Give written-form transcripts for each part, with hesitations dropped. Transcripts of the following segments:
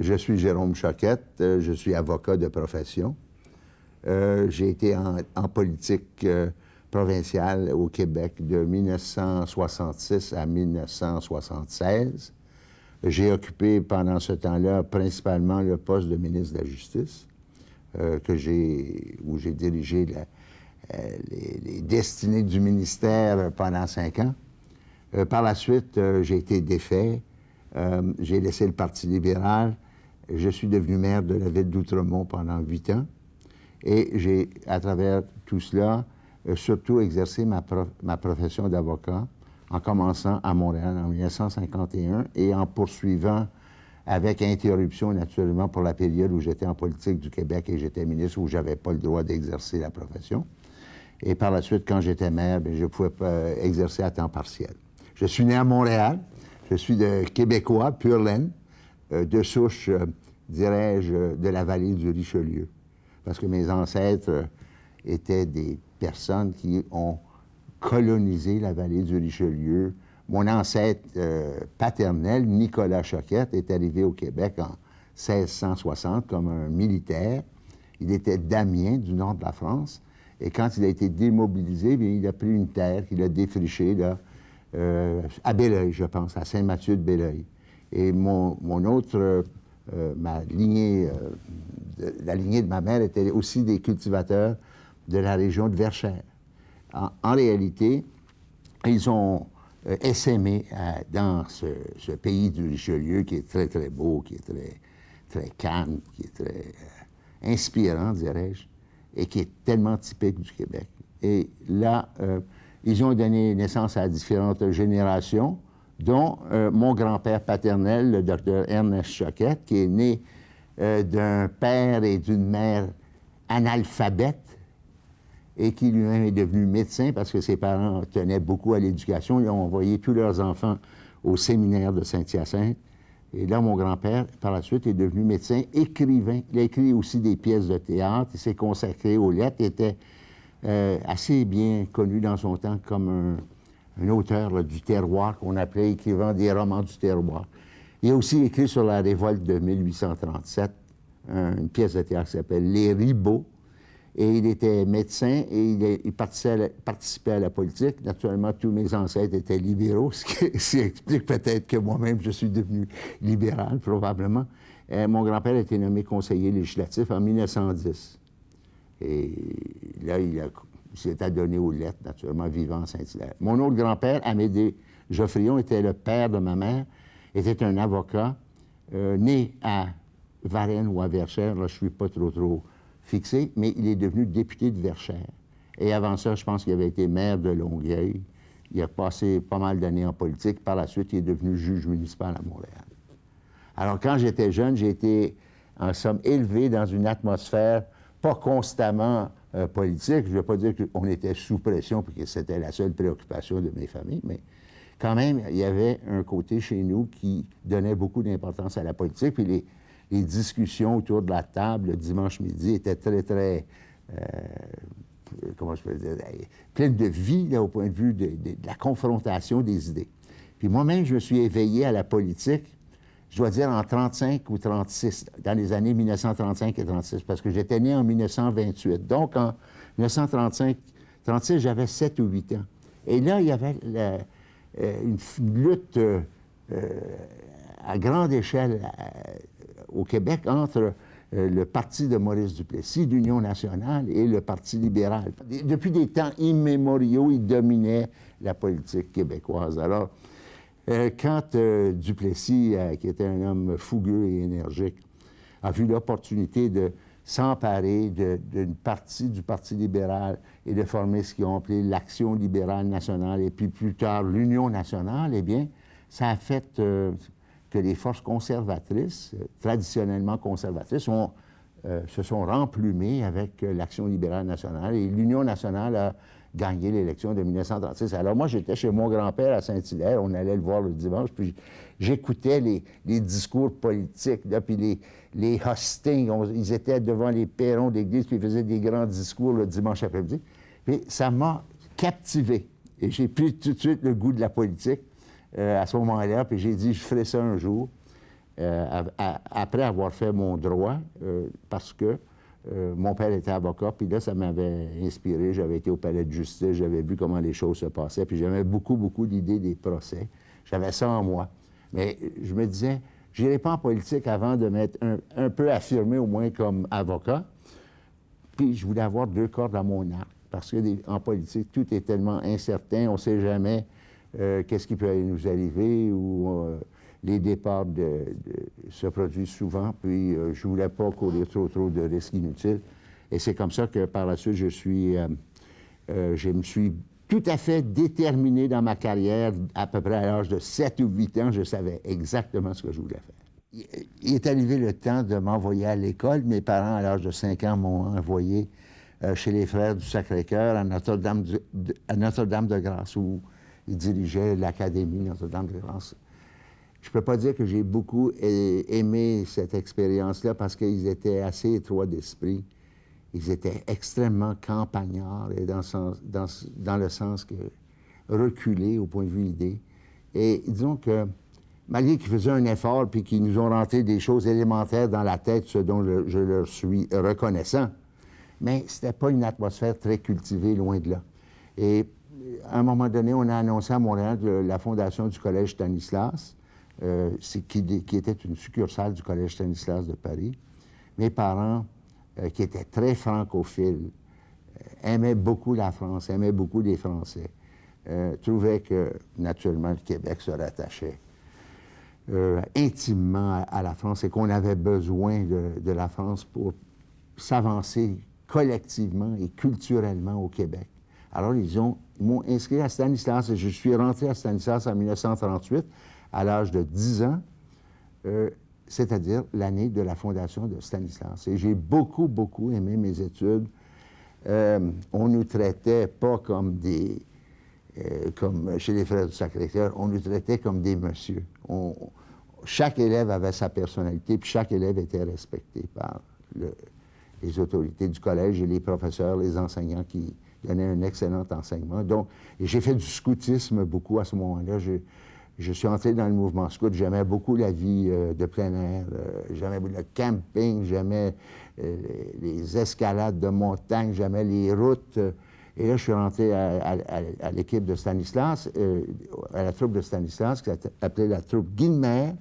Je suis Jérôme Choquette, je suis avocat de profession. J'ai été en politique provinciale au Québec de 1966 à 1976. J'ai occupé pendant ce temps-là principalement le poste de ministre de la Justice, où j'ai dirigé les destinées du ministère pendant 5 ans. Par la suite, j'ai été défait. J'ai laissé le Parti libéral. Je suis devenu maire de la ville d'Outremont pendant 8 ans. Et j'ai, à travers tout cela, surtout exercé ma profession d'avocat en commençant à Montréal en 1951 et en poursuivant avec interruption, naturellement, pour la période où j'étais en politique du Québec et j'étais ministre, où je n'avais pas le droit d'exercer la profession. Et par la suite, quand j'étais maire, bien, je pouvais exercer à temps partiel. Je suis né à Montréal. Je suis de Québécois, pur laine, de souche, dirais-je, de la vallée du Richelieu. Parce que mes ancêtres étaient des personnes qui ont colonisé la vallée du Richelieu. Mon ancêtre paternel, Nicolas Choquette, est arrivé au Québec en 1660 comme un militaire. Il était d'Amiens, du nord de la France. Et quand il a été démobilisé, bien, il a pris une terre qu'il a défrichée là, à Belleuil, je pense, à Saint-Mathieu-de-Belleuil. Et ma lignée, la lignée de ma mère était aussi des cultivateurs de la région de Verchères. En réalité, ils ont essaimé dans ce pays du Richelieu qui est très, très beau, qui est très, très calme, qui est très inspirant, dirais-je, et qui est tellement typique du Québec. Et là, ils ont donné naissance à différentes générations, dont mon grand-père paternel, le docteur Ernest Choquette, qui est né d'un père et d'une mère analphabètes et qui lui-même est devenu médecin parce que ses parents tenaient beaucoup à l'éducation. Ils ont envoyé tous leurs enfants au séminaire de Saint-Hyacinthe. Et là, mon grand-père, par la suite, est devenu médecin, écrivain. Il a écrit aussi des pièces de théâtre. Il s'est consacré aux lettres. Il était assez bien connu dans son temps comme un auteur là, du terroir, qu'on appelait écrivant des romans du terroir. Il a aussi écrit sur la révolte de 1837 une pièce de théâtre qui s'appelle Les Ribauds. Et il était médecin et il participait à la politique. Naturellement, tous mes ancêtres étaient libéraux, ce qui explique peut-être que moi-même, je suis devenu libéral, probablement. Mon grand-père a été nommé conseiller législatif en 1910. Et là, il s'est adonné aux lettres, naturellement, vivant à Saint-Hilaire. Mon autre grand-père, Amédée Geoffrion, était le père de ma mère, était un avocat, né à Varennes ou à Verchères. Là, je ne suis pas trop fixé, mais il est devenu député de Verchères. Et avant ça, je pense qu'il avait été maire de Longueuil. Il a passé pas mal d'années en politique. Par la suite, il est devenu juge municipal à Montréal. Alors, quand j'étais jeune, j'ai été, en somme, élevé dans une atmosphère pas constamment politique. Je ne veux pas dire qu'on était sous pression et que c'était la seule préoccupation de mes familles, mais quand même, il y avait un côté chez nous qui donnait beaucoup d'importance à la politique. Puis les discussions autour de la table le dimanche midi étaient très, comment je peux dire, pleines de vie là, au point de vue de la confrontation des idées. Puis moi-même, je me suis éveillé à la politique, je dois dire en 35 ou 36, dans les années 1935 et 36, parce que j'étais né en 1928. Donc, en 1935-36, j'avais 7 ou 8 ans. Et là, il y avait une lutte à grande échelle au Québec entre le parti de Maurice Duplessis, l'Union nationale, et le Parti libéral. Depuis des temps immémoriaux, il dominait la politique québécoise. Alors, quand Duplessis, qui était un homme fougueux et énergique, a vu l'opportunité de s'emparer d'une partie du Parti libéral et de former ce qu'ils ont appelé l'Action libérale nationale et puis plus tard l'Union nationale, eh bien, ça a fait que les forces conservatrices, traditionnellement conservatrices, se sont remplumées avec l'Action libérale nationale et l'Union nationale a gagné l'élection de 1936. Alors moi, j'étais chez mon grand-père à Saint-Hilaire, on allait le voir le dimanche, puis j'écoutais les discours politiques, là, puis les hustings, ils étaient devant les perrons d'église, puis ils faisaient des grands discours le dimanche après-midi. Puis ça m'a captivé. Et j'ai pris tout de suite le goût de la politique à ce moment-là, puis j'ai dit, je ferai ça un jour. après avoir fait mon droit, parce que mon père était avocat, puis là, ça m'avait inspiré. J'avais été au palais de justice, j'avais vu comment les choses se passaient, puis j'avais beaucoup, beaucoup d'idées des procès. J'avais ça en moi. Mais je me disais, je n'irai pas en politique avant de m'être un peu affirmé, au moins comme avocat. Puis je voulais avoir 2 cordes à mon arc, parce qu'en politique, tout est tellement incertain, on ne sait jamais qu'est-ce qui peut nous arriver, ou les départs se produisent souvent, puis je ne voulais pas courir trop de risques inutiles. Et c'est comme ça que par la suite, je me suis tout à fait déterminé dans ma carrière. À peu près à l'âge de 7 ou 8 ans, je savais exactement ce que je voulais faire. Il est arrivé le temps de m'envoyer à l'école. Mes parents, à l'âge de 5 ans, m'ont envoyé chez les Frères du Sacré-Cœur à Notre-Dame-de-Grâce, où ils dirigeaient l'Académie Notre-Dame-de-Grâce. Je ne peux pas dire que j'ai beaucoup aimé cette expérience-là parce qu'ils étaient assez étroits d'esprit. Ils étaient extrêmement campagnards, et dans le sens que reculés au point de vue idée. Et disons que, malgré qu'ils faisaient un effort puis qu'ils nous ont rentré des choses élémentaires dans la tête, ce dont je leur suis reconnaissant, mais c'était pas une atmosphère très cultivée, loin de là. Et à un moment donné, on a annoncé à Montréal la fondation du Collège Stanislas, qui était une succursale du Collège Stanislas de Paris. Mes parents, qui étaient très francophiles, aimaient beaucoup la France, aimaient beaucoup les Français, trouvaient que, naturellement, le Québec se rattachait intimement à la France et qu'on avait besoin de la France pour s'avancer collectivement et culturellement au Québec. Alors, ils m'ont inscrit à Stanislas et je suis rentré à Stanislas en 1938, à l'âge de 10 ans, c'est-à-dire l'année de la fondation de Stanislas. Et j'ai beaucoup, beaucoup aimé mes études. On nous traitait pas comme comme chez les Frères du Sacré-Cœur, on nous traitait comme des messieurs. Chaque élève avait sa personnalité, puis chaque élève était respecté par les autorités du collège et les professeurs, les enseignants qui donnaient un excellent enseignement. Donc, j'ai fait du scoutisme beaucoup à ce moment-là. Je suis entré dans le mouvement scout. J'aimais beaucoup la vie de plein air. J'aimais le camping, j'aimais les escalades de montagne, j'aimais les routes. Et là, je suis rentré à l'équipe de Stanislas, à la troupe de Stanislas, qui s'appelait la troupe Guilmer.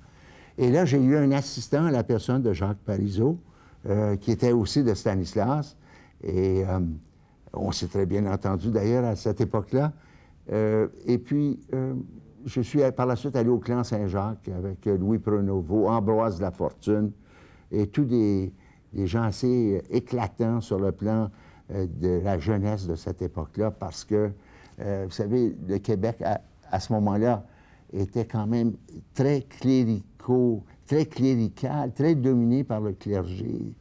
Et là, j'ai eu un assistant à la personne de Jacques Parizeau, qui était aussi de Stanislas. Et on s'est très bien entendu, d'ailleurs, à cette époque-là. Et puis, je suis par la suite allé au clan Saint-Jacques avec Louis Pronovo, Ambroise Lafortune, et tous des gens assez éclatants sur le plan de la jeunesse de cette époque-là, parce que, vous savez, le Québec, à ce moment-là, était quand même très clérical, très dominé par le clergé,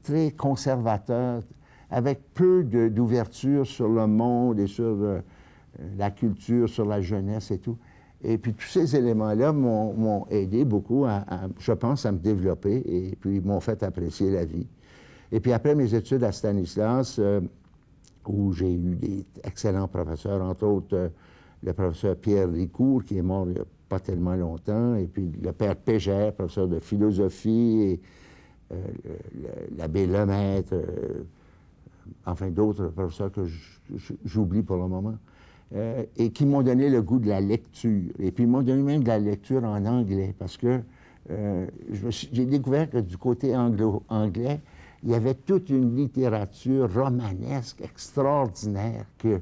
très conservateur, avec peu d'ouverture sur le monde et sur la culture, sur la jeunesse et tout. Et puis tous ces éléments-là m'ont aidé beaucoup, je pense, à me développer et puis m'ont fait apprécier la vie. Et puis après mes études à Stanislas, où j'ai eu des excellents professeurs, entre autres le professeur Pierre Ricourt, qui est mort il n'y a pas tellement longtemps, et puis le père Pégère, professeur de philosophie, et l'abbé Lemaître, enfin d'autres professeurs que j'oublie pour le moment, et qui m'ont donné le goût de la lecture. Et puis ils m'ont donné même de la lecture en anglais, parce que j'ai découvert que du côté anglo-anglais, il y avait toute une littérature romanesque extraordinaire que,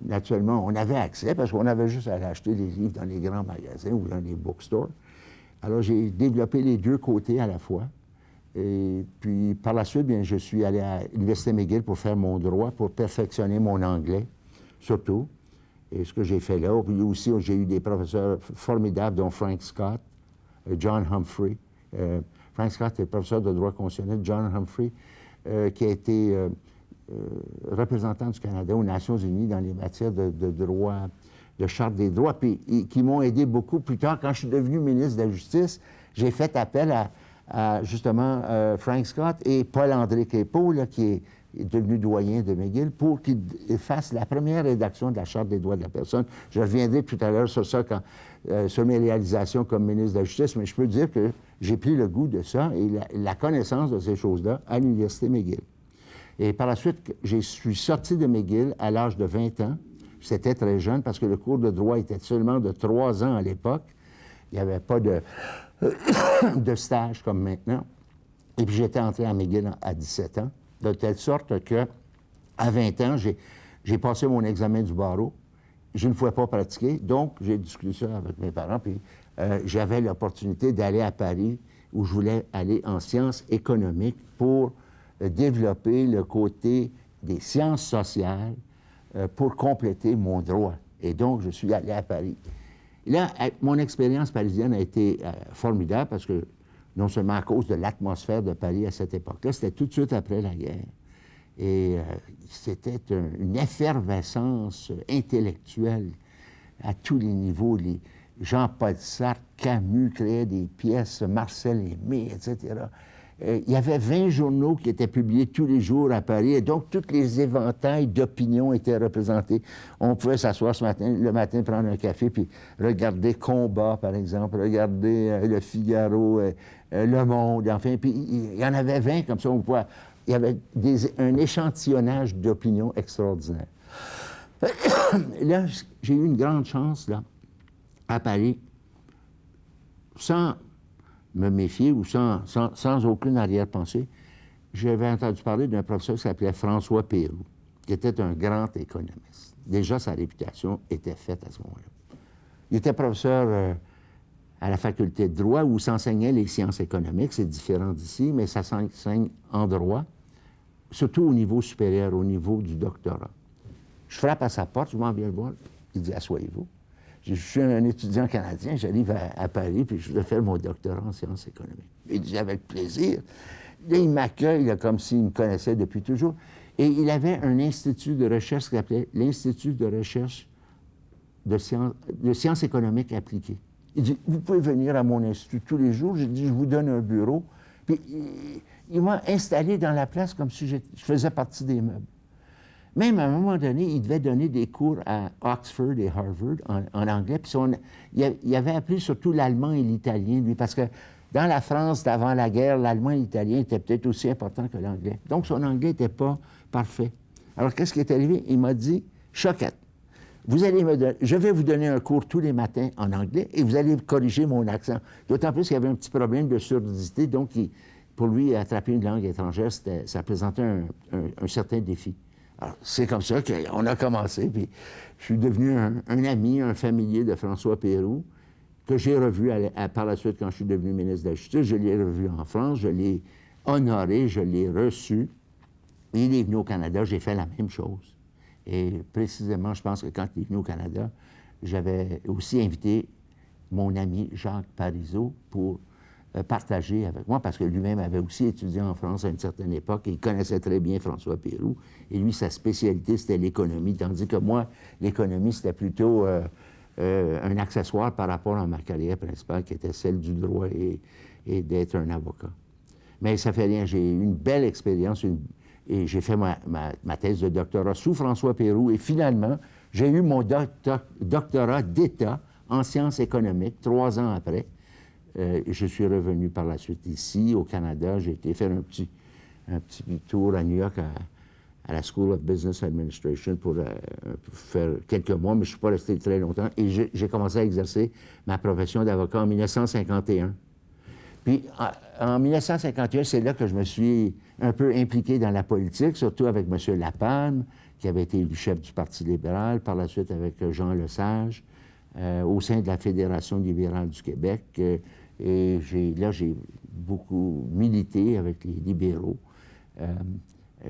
naturellement, on avait accès, parce qu'on avait juste à aller acheter des livres dans les grands magasins ou dans les bookstores. Alors j'ai développé les deux côtés à la fois. Et puis, par la suite, bien, je suis allé à l'Université McGill pour faire mon droit, pour perfectionner mon anglais, surtout. Et ce que j'ai fait là. Puis aussi, j'ai eu des professeurs formidables, dont Frank Scott, John Humphrey. Frank Scott est professeur de droit constitutionnel. John Humphrey, qui a été représentant du Canada aux Nations unies dans les matières de droit, de charte des droits, puis qui m'ont aidé beaucoup. Plus tard, quand je suis devenu ministre de la Justice, j'ai fait appel à justement Frank Scott et Paul-André Crépeau, là, qui est est devenu doyen de McGill, pour qu'il fasse la première rédaction de la Charte des droits de la personne. Je reviendrai tout à l'heure sur ça, sur mes réalisations comme ministre de la Justice, mais je peux dire que j'ai pris le goût de ça et la connaissance de ces choses-là à l'Université McGill. Et par la suite, je suis sorti de McGill à l'âge de 20 ans. C'était très jeune parce que le cours de droit était seulement de 3 ans à l'époque. Il n'y avait pas de stage comme maintenant. Et puis j'étais entré à McGill à 17 ans, de telle sorte que à 20 ans, j'ai passé mon examen du barreau. Je ne pouvais pas pratiquer, donc j'ai discuté ça avec mes parents, puis j'avais l'opportunité d'aller à Paris, où je voulais aller en sciences économiques pour développer le côté des sciences sociales pour compléter mon droit. Et donc, je suis allé à Paris. Et là, mon expérience parisienne a été formidable parce que, non seulement à cause de l'atmosphère de Paris à cette époque-là, c'était tout de suite après la guerre. Et c'était une effervescence intellectuelle à tous les niveaux. Jean-Paul Sartre, Camus créaient des pièces, Marcel Aimé, etc. Il y avait 20 journaux qui étaient publiés tous les jours à Paris, et donc tous les éventails d'opinions étaient représentés. On pouvait s'asseoir le matin, prendre un café, puis regarder Combat, par exemple, regarder Le Figaro, Le Monde, enfin, puis il y en avait 20 comme ça. Il y avait un échantillonnage d'opinions extraordinaires. Là, j'ai eu une grande chance, là, à Paris, sans me méfier ou sans aucune arrière-pensée. J'avais entendu parler d'un professeur qui s'appelait François Péroux, qui était un grand économiste. Déjà, sa réputation était faite à ce moment-là. Il était professeur à la faculté de droit où s'enseignaient les sciences économiques. C'est différent d'ici, mais ça s'enseigne en droit, surtout au niveau supérieur, au niveau du doctorat. Je frappe à sa porte, je m'en viens le voir. Il dit « Asseyez-vous ». Je suis un étudiant canadien, j'arrive à Paris, puis je voulais faire mon doctorat en sciences économiques. Il dit « Avec plaisir ». Là, il m'accueille là, comme s'il me connaissait depuis toujours. Et il avait un institut de recherche qui s'appelait l'Institut de recherche de sciences économiques appliquées. Il dit « Vous pouvez venir à mon institut tous les jours ». J'ai dit « Je vous donne un bureau ». Puis il m'a installé dans la place comme si je faisais partie des meubles. Même à un moment donné, il devait donner des cours à Oxford et Harvard en anglais. Puis il avait appris surtout l'allemand et l'italien, lui, parce que dans la France d'avant la guerre, l'allemand et l'italien étaient peut-être aussi importants que l'anglais. Donc son anglais n'était pas parfait. Alors qu'est-ce qui est arrivé? Il m'a dit « Choquette, je vais vous donner un cours tous les matins en anglais et vous allez corriger mon accent. » D'autant plus qu'il y avait un petit problème de surdité, donc pour lui, attraper une langue étrangère, ça présentait un certain défi. Alors, c'est comme ça qu'on a commencé, puis je suis devenu un ami, un familier de François Péroux, que j'ai revu par la suite quand je suis devenu ministre de la Justice. Je l'ai revu en France, je l'ai honoré, je l'ai reçu. Il est venu au Canada, j'ai fait la même chose. Et précisément, je pense que quand il est venu au Canada, j'avais aussi invité mon ami Jacques Parizeau pour partager avec moi, parce que lui-même avait aussi étudié en France à une certaine époque, et il connaissait très bien François Péroux, et lui, sa spécialité, c'était l'économie, tandis que moi, l'économie, c'était plutôt un accessoire par rapport à ma carrière principale, qui était celle du droit et d'être un avocat. Mais ça fait rien, j'ai eu une belle expérience, et j'ai fait ma thèse de doctorat sous François Péroux, et finalement, j'ai eu mon doctorat d'État en sciences économiques 3 ans après. Je suis revenu par la suite ici, au Canada. J'ai été faire un petit tour à New York à la School of Business Administration pour faire quelques mois, mais je ne suis pas resté très longtemps. Et j'ai commencé à exercer ma profession d'avocat en 1951. Puis, en 1951, c'est là que je me suis un peu impliqué dans la politique, surtout avec M. Lapalme, qui avait été élu chef du Parti libéral, par la suite avec Jean Lesage, au sein de la Fédération libérale du Québec. Et j'ai beaucoup milité avec les libéraux.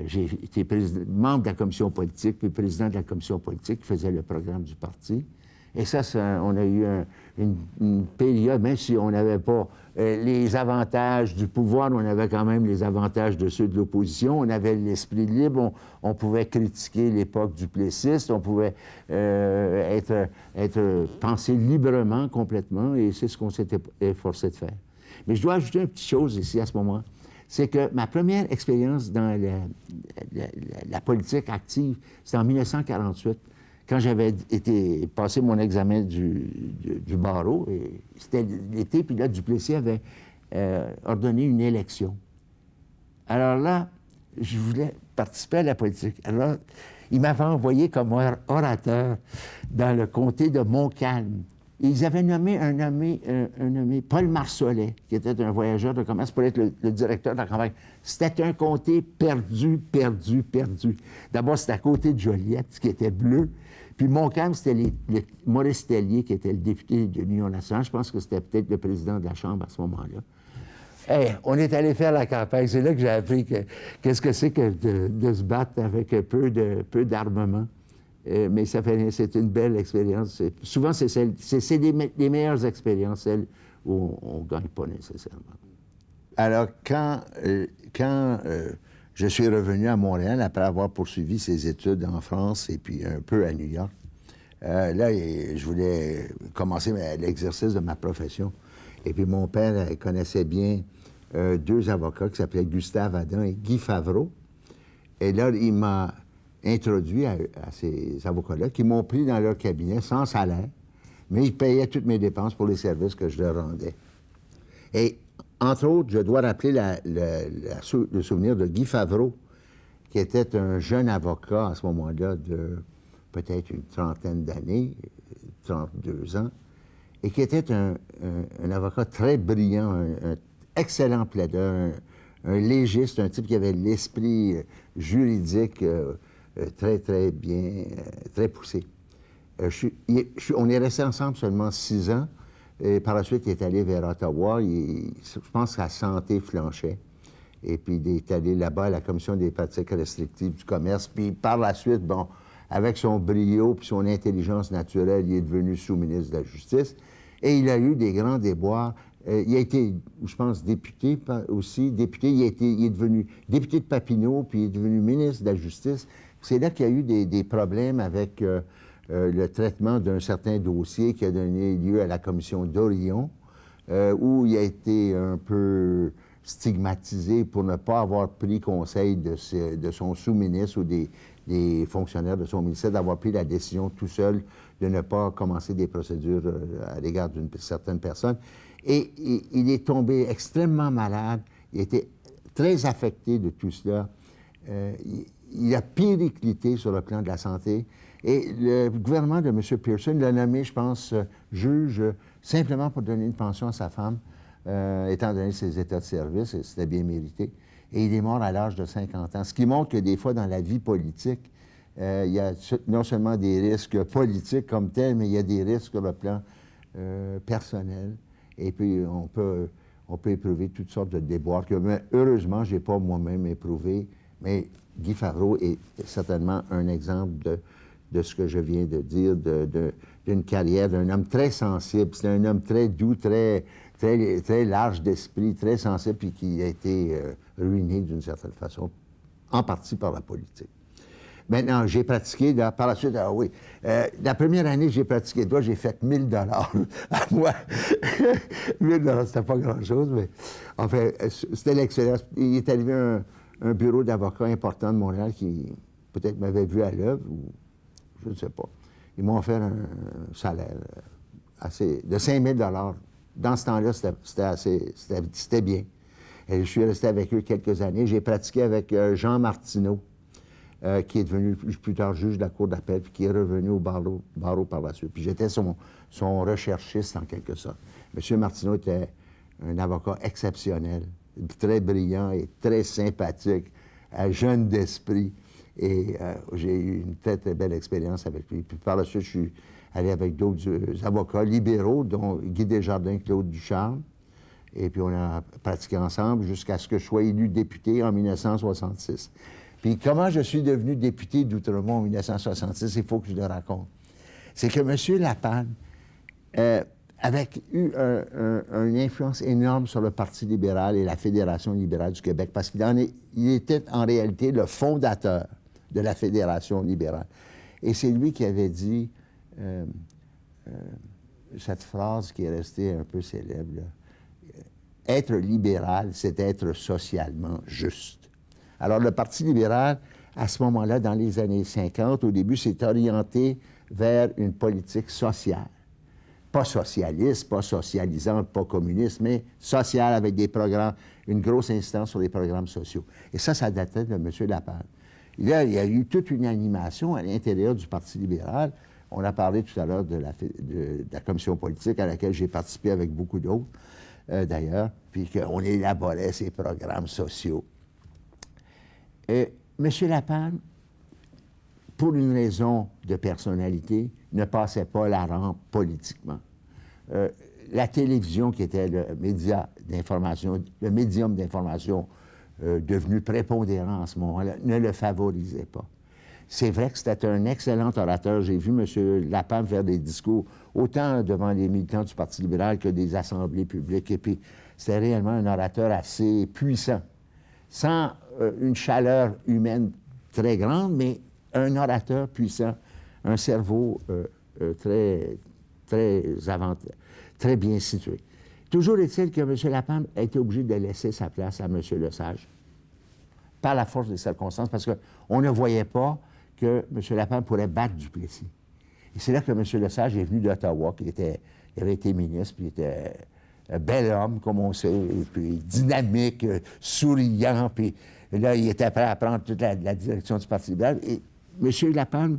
J'ai été membre de la commission politique, puis président de la commission politique qui faisait le programme du parti. Et ça on a eu une période, même si on n'avait pas les avantages du pouvoir, on avait quand même les avantages de ceux de l'opposition. On avait l'esprit libre, on pouvait critiquer l'époque du Plessis, on pouvait penser librement, complètement, et c'est ce qu'on s'était efforcé de faire. Mais je dois ajouter une petite chose ici, à ce moment. c'est que ma première expérience dans la politique active, c'était en 1948, quand j'avais été passé mon examen du barreau. C'était l'été, puis là, Duplessis avait ordonné une élection. Alors là, je voulais participer à la politique. Alors, il m'avait envoyé comme orateur dans le comté de Montcalm. Ils avaient nommé un nommé Paul Marsollet, qui était un voyageur de commerce, pour être le directeur de la campagne. C'était un comté perdu, perdu, perdu. D'abord, c'était à côté de Joliette, qui était bleu. Puis Montcalm, c'était Maurice Tellier, qui était le député de l'Union nationale. Je pense que c'était peut-être le président de la Chambre à ce moment-là. Hey, on est allé faire la campagne. C'est là que j'ai appris qu'est-ce que c'est que de se battre avec peu d'armement. Mais ça fait rien, c'est une belle expérience. Souvent, c'est les meilleures expériences, celles où on ne gagne pas nécessairement. Alors, quand je suis revenu à Montréal, après avoir poursuivi ses études en France et puis un peu à New York, là, je voulais commencer l'exercice de ma profession. Et puis mon père connaissait bien deux avocats qui s'appelaient Gustave Adam et Guy Favreau. Et là, il m'a introduit à ces avocats-là qui m'ont pris dans leur cabinet sans salaire, mais ils payaient toutes mes dépenses pour les services que je leur rendais. Et entre autres, je dois rappeler le souvenir de Guy Favreau, qui était un jeune avocat à ce moment-là de peut-être une trentaine d'années, 32 ans, et qui était un avocat très brillant, un excellent plaideur, un légiste, un type qui avait l'esprit juridique très, très bien, très poussé. On est restés ensemble seulement 6 ans, et par la suite, il est allé vers Ottawa. Je pense que sa santé flanchait. Et puis, il est allé là-bas à la Commission des pratiques restrictives du commerce. Puis, par la suite, bon, avec son brio puis son intelligence naturelle, il est devenu sous-ministre de la Justice. Et il a eu des grands déboires. Il a été, je pense, député aussi. Député, il est devenu député de Papineau, puis il est devenu ministre de la Justice. C'est là qu'il y a eu des problèmes avec le traitement d'un certain dossier qui a donné lieu à la commission d'Orion, où il a été un peu stigmatisé pour ne pas avoir pris conseil de son sous-ministre ou des fonctionnaires de son ministère, d'avoir pris la décision tout seul de ne pas commencer des procédures à l'égard d'une certaine personne. Et il est tombé extrêmement malade, il était très affecté de tout cela. Il a périclité sur le plan de la santé. Et le gouvernement de M. Pearson l'a nommé, je pense, juge simplement pour donner une pension à sa femme, étant donné ses états de service, et c'était bien mérité. Et il est mort à l'âge de 50 ans. Ce qui montre que des fois, dans la vie politique, il y a non seulement des risques politiques comme tels, mais il y a des risques sur le plan personnel. Et puis, on peut éprouver toutes sortes de déboires que, heureusement, je n'ai pas moi-même éprouvé. Mais Guy Favreau est certainement un exemple de ce que je viens de dire, d'une carrière d'un homme très sensible. C'est un homme très doux, très, très, très large d'esprit, très sensible, puis qui a été ruiné d'une certaine façon, en partie par la politique. Maintenant, j'ai pratiqué, par la suite, la première année que j'ai pratiqué droit, j'ai fait 1 000 $ à moi. 1 000 $, c'était pas grand-chose, mais enfin, c'était l'excellence. Il est arrivé un bureau d'avocats important de Montréal qui peut-être m'avait vu à l'œuvre, ou je ne sais pas. Ils m'ont offert un salaire de 5 000 $. Dans ce temps-là, c'était bien. Et je suis resté avec eux quelques années. J'ai pratiqué avec Jean Martineau, qui est devenu plus tard juge de la Cour d'appel, puis qui est revenu au barreau par la suite. Puis j'étais son recherchiste, en quelque sorte. M. Martineau était un avocat exceptionnel, très brillant et très sympathique, jeune d'esprit. Et j'ai eu une très, très belle expérience avec lui. Puis par la suite, je suis allé avec d'autres avocats libéraux, dont Guy Desjardins, Claude Ducharme. Et puis on a pratiqué ensemble jusqu'à ce que je sois élu député en 1966. Puis comment je suis devenu député d'Outremont en 1966, il faut que je le raconte. C'est que M. Lapanne avait eu une influence énorme sur le Parti libéral et la Fédération libérale du Québec, parce qu'il était en réalité le fondateur de la Fédération libérale. Et c'est lui qui avait dit cette phrase qui est restée un peu célèbre, là. être libéral, c'est être socialement juste. Alors, le Parti libéral, à ce moment-là, dans les années 50, au début, s'est orienté vers une politique sociale. Pas socialiste, pas socialisante, pas communiste, mais sociale avec des programmes, une grosse instance sur les programmes sociaux. Et ça datait de M. Lapalme. Et là, il y a eu toute une animation à l'intérieur du Parti libéral. On a parlé tout à l'heure de la commission politique à laquelle j'ai participé avec beaucoup d'autres, d'ailleurs, puis qu'on élaborait ces programmes sociaux. M. Lapalme, pour une raison de personnalité, ne passait pas la rampe politiquement. La télévision, qui était le média d'information, le médium d'information devenu prépondérant en ce moment-là, ne le favorisait pas. C'est vrai que c'était un excellent orateur. J'ai vu M. Lapalme faire des discours autant devant les militants du Parti libéral que des assemblées publiques. Et puis, c'était réellement un orateur assez puissant, sans une chaleur humaine très grande, mais un orateur puissant, un cerveau très bien situé. Toujours est-il que M. Lapalme a été obligé de laisser sa place à M. Lesage, par la force des circonstances, parce qu'on ne voyait pas que M. Lapalme pourrait battre Duplessis. Et c'est là que M. Lesage est venu d'Ottawa, il avait été ministre, puis il était un bel homme, comme on sait, et puis dynamique, souriant, puis là, il était prêt à prendre toute la direction du Parti libéral. Et M. Lapalme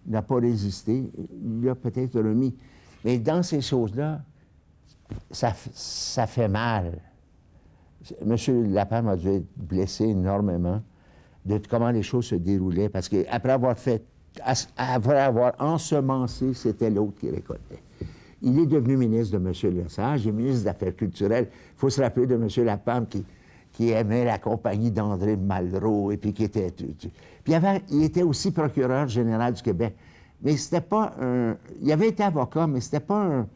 n'a pas résisté, il a peut-être remis. Mais dans ces choses-là, ça fait mal. M. Lapalme a dû être blessé énormément de comment les choses se déroulaient, parce qu'après avoir ensemencé, c'était l'autre qui récoltait. Il est devenu ministre de M. Lesage, il est ministre des Affaires culturelles. Il faut se rappeler de M. Lapalme qui aimait la compagnie d'André Malraux, et puis qui était... Puis il était aussi procureur général du Québec. Mais c'était pas un... Il avait été avocat, mais c'était pas un...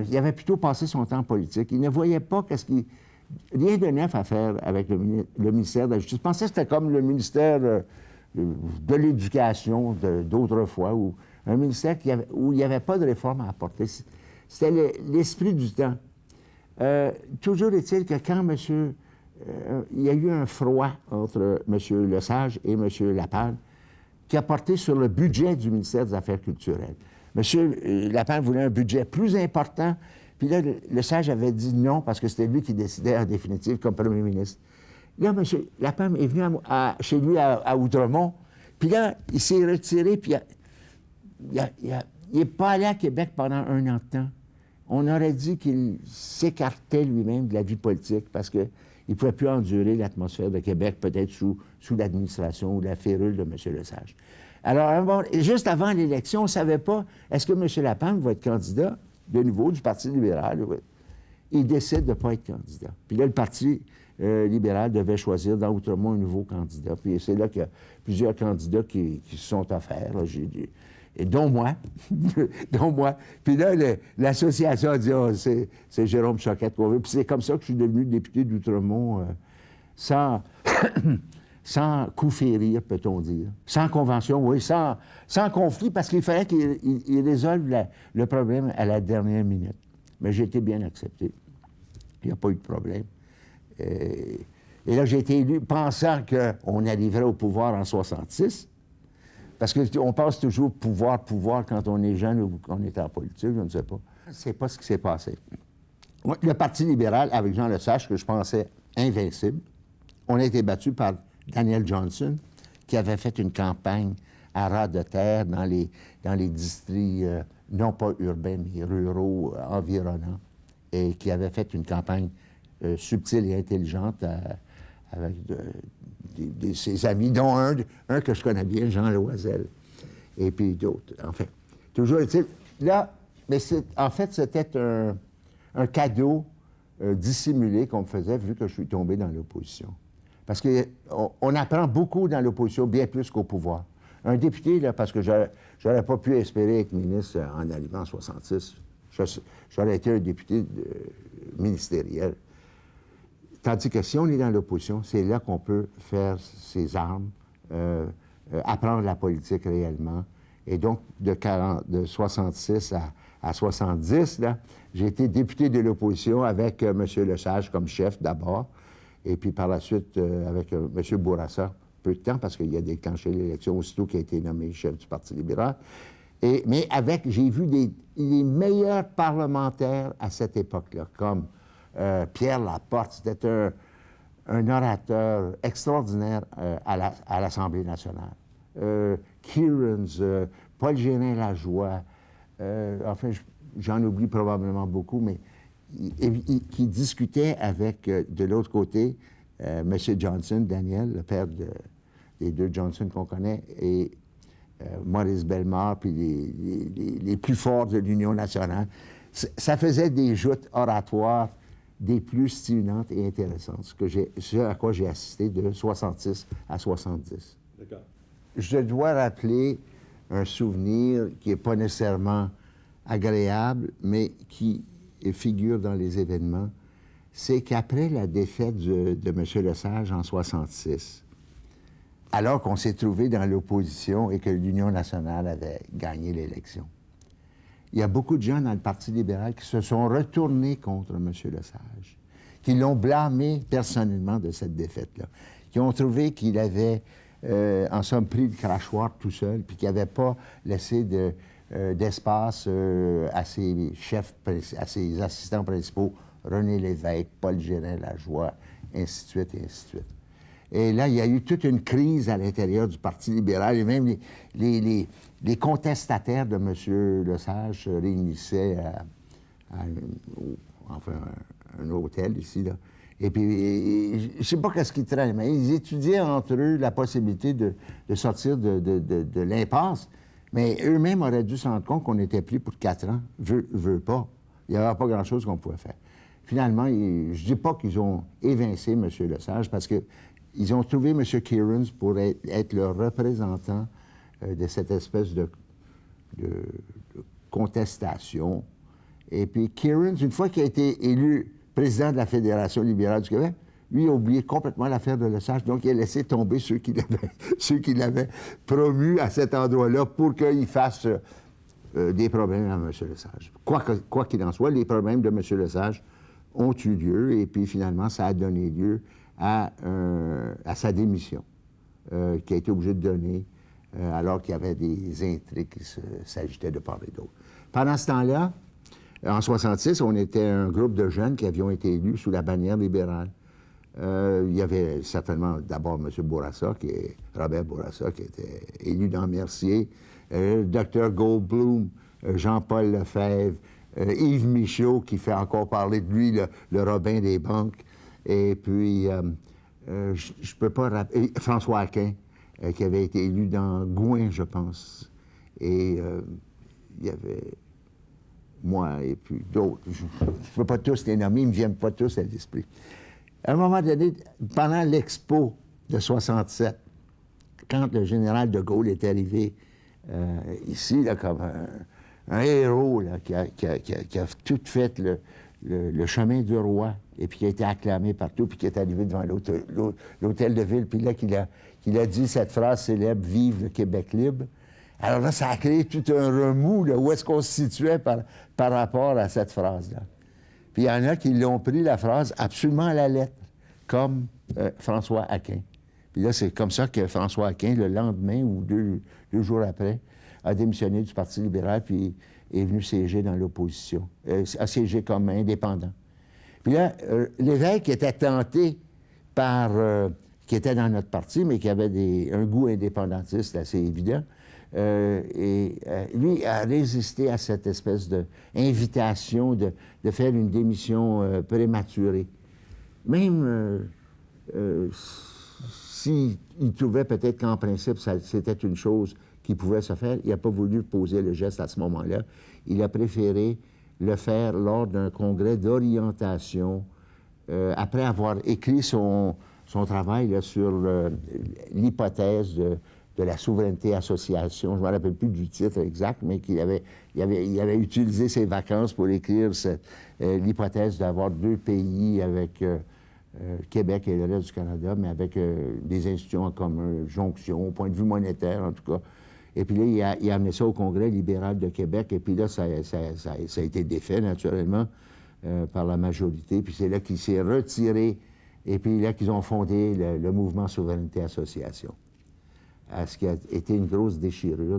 Il avait plutôt passé son temps en politique. Il ne voyait pas rien de neuf à faire avec le ministère de la Justice. Je pensais que c'était comme le ministère de l'Éducation d'autrefois, ou un ministère où il n'y avait pas de réforme à apporter. C'était l'esprit du temps. Toujours est-il que quand il y a eu un froid entre M. Lesage et M. Lapalme qui a porté sur le budget du ministère des Affaires culturelles. M. Lapalme voulait un budget plus important. Puis là, Lesage avait dit non, parce que c'était lui qui décidait en définitive comme premier ministre. Là, M. Lapalme est venu chez lui à Outremont, puis là, il s'est retiré, puis il n'est pas allé à Québec pendant 1 an de temps. On aurait dit qu'il s'écartait lui-même de la vie politique, parce qu'il ne pouvait plus endurer l'atmosphère de Québec, peut-être sous l'administration ou la férule de M. Lesage. Alors, juste avant l'élection, on ne savait pas, est-ce que M. Lapalme va être candidat de nouveau du Parti libéral? Il décide de ne pas être candidat. Puis là, le Parti libéral devait choisir dans Outremont un nouveau candidat. Puis c'est là qu'il y a plusieurs candidats qui se sont offerts, là, et dont moi. Dont moi. Puis là, l'association a dit « c'est Jérôme Choquette qu'on veut ». Puis c'est comme ça que je suis devenu député d'Outremont sans coup férir, peut-on dire. Sans convention, oui, sans conflit, parce qu'il fallait qu'il résolve le problème à la dernière minute. Mais j'ai été bien accepté. Il n'y a pas eu de problème. Et là, j'ai été élu pensant qu'on arriverait au pouvoir en 1966, parce qu'on pense toujours pouvoir quand on est jeune ou qu'on est en politique, je ne sais pas. C'est pas ce qui s'est passé. Le Parti libéral, avec Jean Lesage, que je pensais invincible, on a été battu par Daniel Johnson, qui avait fait une campagne à ras de terre dans les districts, non pas urbains, mais ruraux, environnants, et qui avait fait une campagne subtile et intelligente avec ses amis, dont un que je connais bien, Jean Loisel, et puis d'autres. Enfin, toujours est-il... Là, mais en fait, c'était un cadeau dissimulé qu'on me faisait, vu que je suis tombé dans l'opposition. Parce qu'on apprend beaucoup dans l'opposition, bien plus qu'au pouvoir. Un député, là, parce que j'aurais pas pu espérer être ministre en arrivant en 1966. J'aurais été un député ministériel. Tandis que si on est dans l'opposition, c'est là qu'on peut faire ses armes, apprendre la politique réellement. Et donc, de 1966 à 70, là, j'ai été député de l'opposition avec M. Lesage comme chef d'abord, et puis par la suite avec M. Bourassa, peu de temps, parce qu'il a déclenché l'élection aussitôt qu'il a été nommé chef du Parti libéral. Mais j'ai vu les meilleurs parlementaires à cette époque-là, comme Pierre Laporte, c'était un orateur extraordinaire à l'Assemblée nationale. Kierans, Paul Gérin-Lajoie, enfin, j'en oublie probablement beaucoup, mais qui discutait avec, de l'autre côté, M. Johnson, Daniel, le père des deux Johnson qu'on connaît, et Maurice Bellemare, puis les plus forts de l'Union nationale. Ça faisait des joutes oratoires des plus stimulantes et intéressantes, ce à quoi j'ai assisté de 66 à 70. D'accord. Je dois rappeler un souvenir qui n'est pas nécessairement agréable, mais qui figure dans les événements. C'est qu'après la défaite de M. Lesage en 66, alors qu'on s'est trouvé dans l'opposition et que l'Union nationale avait gagné l'élection, il y a beaucoup de gens dans le Parti libéral qui se sont retournés contre M. Lesage, qui l'ont blâmé personnellement de cette défaite-là, qui ont trouvé qu'il avait, en somme, pris le crachoir tout seul, puis qu'il n'avait pas laissé d'espace à ses chefs, à ses assistants principaux, René Lévesque, Paul Gérin-Lajoie, ainsi de suite, et ainsi de suite. Et là, il y a eu toute une crise à l'intérieur du Parti libéral, et même les contestataires de M. Lesage se réunissaient à un hôtel ici, là. Et puis, je ne sais pas qu'est-ce qu'ils traînent, mais ils étudiaient entre eux la possibilité de sortir de l'impasse, mais eux-mêmes auraient dû se rendre compte qu'on était pris pour 4 ans, veut pas. Il n'y avait pas grand-chose qu'on pouvait faire. Finalement, je ne dis pas qu'ils ont évincé M. Lesage, parce qu'ils ont trouvé M. Kierans pour être le représentant de cette espèce de contestation. Et puis Kierans, une fois qu'il a été élu président de la Fédération libérale du Québec, lui a oublié complètement l'affaire de Lesage, donc il a laissé tomber ceux qui l'avaient promu à cet endroit-là pour qu'il fasse des problèmes à M. Lesage. Quoi qu'il en soit, les problèmes de M. Lesage ont eu lieu, et puis finalement, ça a donné lieu à sa démission, qui a été obligé de donner alors qu'il y avait des intrigues qui s'agitaient de part et d'autre. Pendant ce temps-là, en 66, on était un groupe de jeunes qui avions été élus sous la bannière libérale. Il y avait certainement d'abord M. Bourassa, Robert Bourassa, qui était élu dans Mercier, Dr. Goldblum, Jean-Paul Lefebvre, Yves Michaud, qui fait encore parler de lui, le Robin des banques, et puis, je peux pas rappeler, François Aquin, qui avait été élu dans Gouin, je pense, et il y avait moi et puis d'autres. Je ne peux pas tous les nommer, ils ne me viennent pas tous à l'esprit. À un moment donné, pendant l'Expo de 67, quand le général de Gaulle est arrivé ici, là, comme un héros là, qui a tout fait le chemin du roi, et puis qui a été acclamé partout, puis qui est arrivé devant l'hôtel de ville, puis là, qu'il a dit cette phrase célèbre « Vive le Québec libre ». Alors là, ça a créé tout un remous, là, où est-ce qu'on se situait par rapport à cette phrase-là. Puis il y en a qui l'ont pris, la phrase, absolument à la lettre, comme François Aquin. Puis là, c'est comme ça que François Aquin, le lendemain ou deux jours après, a démissionné du Parti libéral, puis est venu siéger dans l'opposition, a siégé comme indépendant. Puis là, Lévesque était tenté par, qui était dans notre parti, mais qui avait un goût indépendantiste assez évident, lui a résisté à cette espèce d'invitation de faire une démission prématurée. Même s'il trouvait peut-être qu'en principe, c'était une chose qui pouvait se faire, il n'a pas voulu poser le geste à ce moment-là. Il a préféré le faire lors d'un congrès d'orientation, après avoir écrit son travail là, sur l'hypothèse de la souveraineté association. Je ne me rappelle plus du titre exact, mais il avait utilisé ses vacances pour écrire l'hypothèse d'avoir 2 pays avec Québec et le reste du Canada, mais avec des institutions en commun, jonction, au point de vue monétaire en tout cas. Et puis là, il a amené ça au Congrès libéral de Québec. Et puis là, ça a été défait, naturellement, par la majorité. Puis c'est là qu'il s'est retiré. Et puis là qu'ils ont fondé le mouvement Souveraineté Association. Ce qui a été une grosse déchirure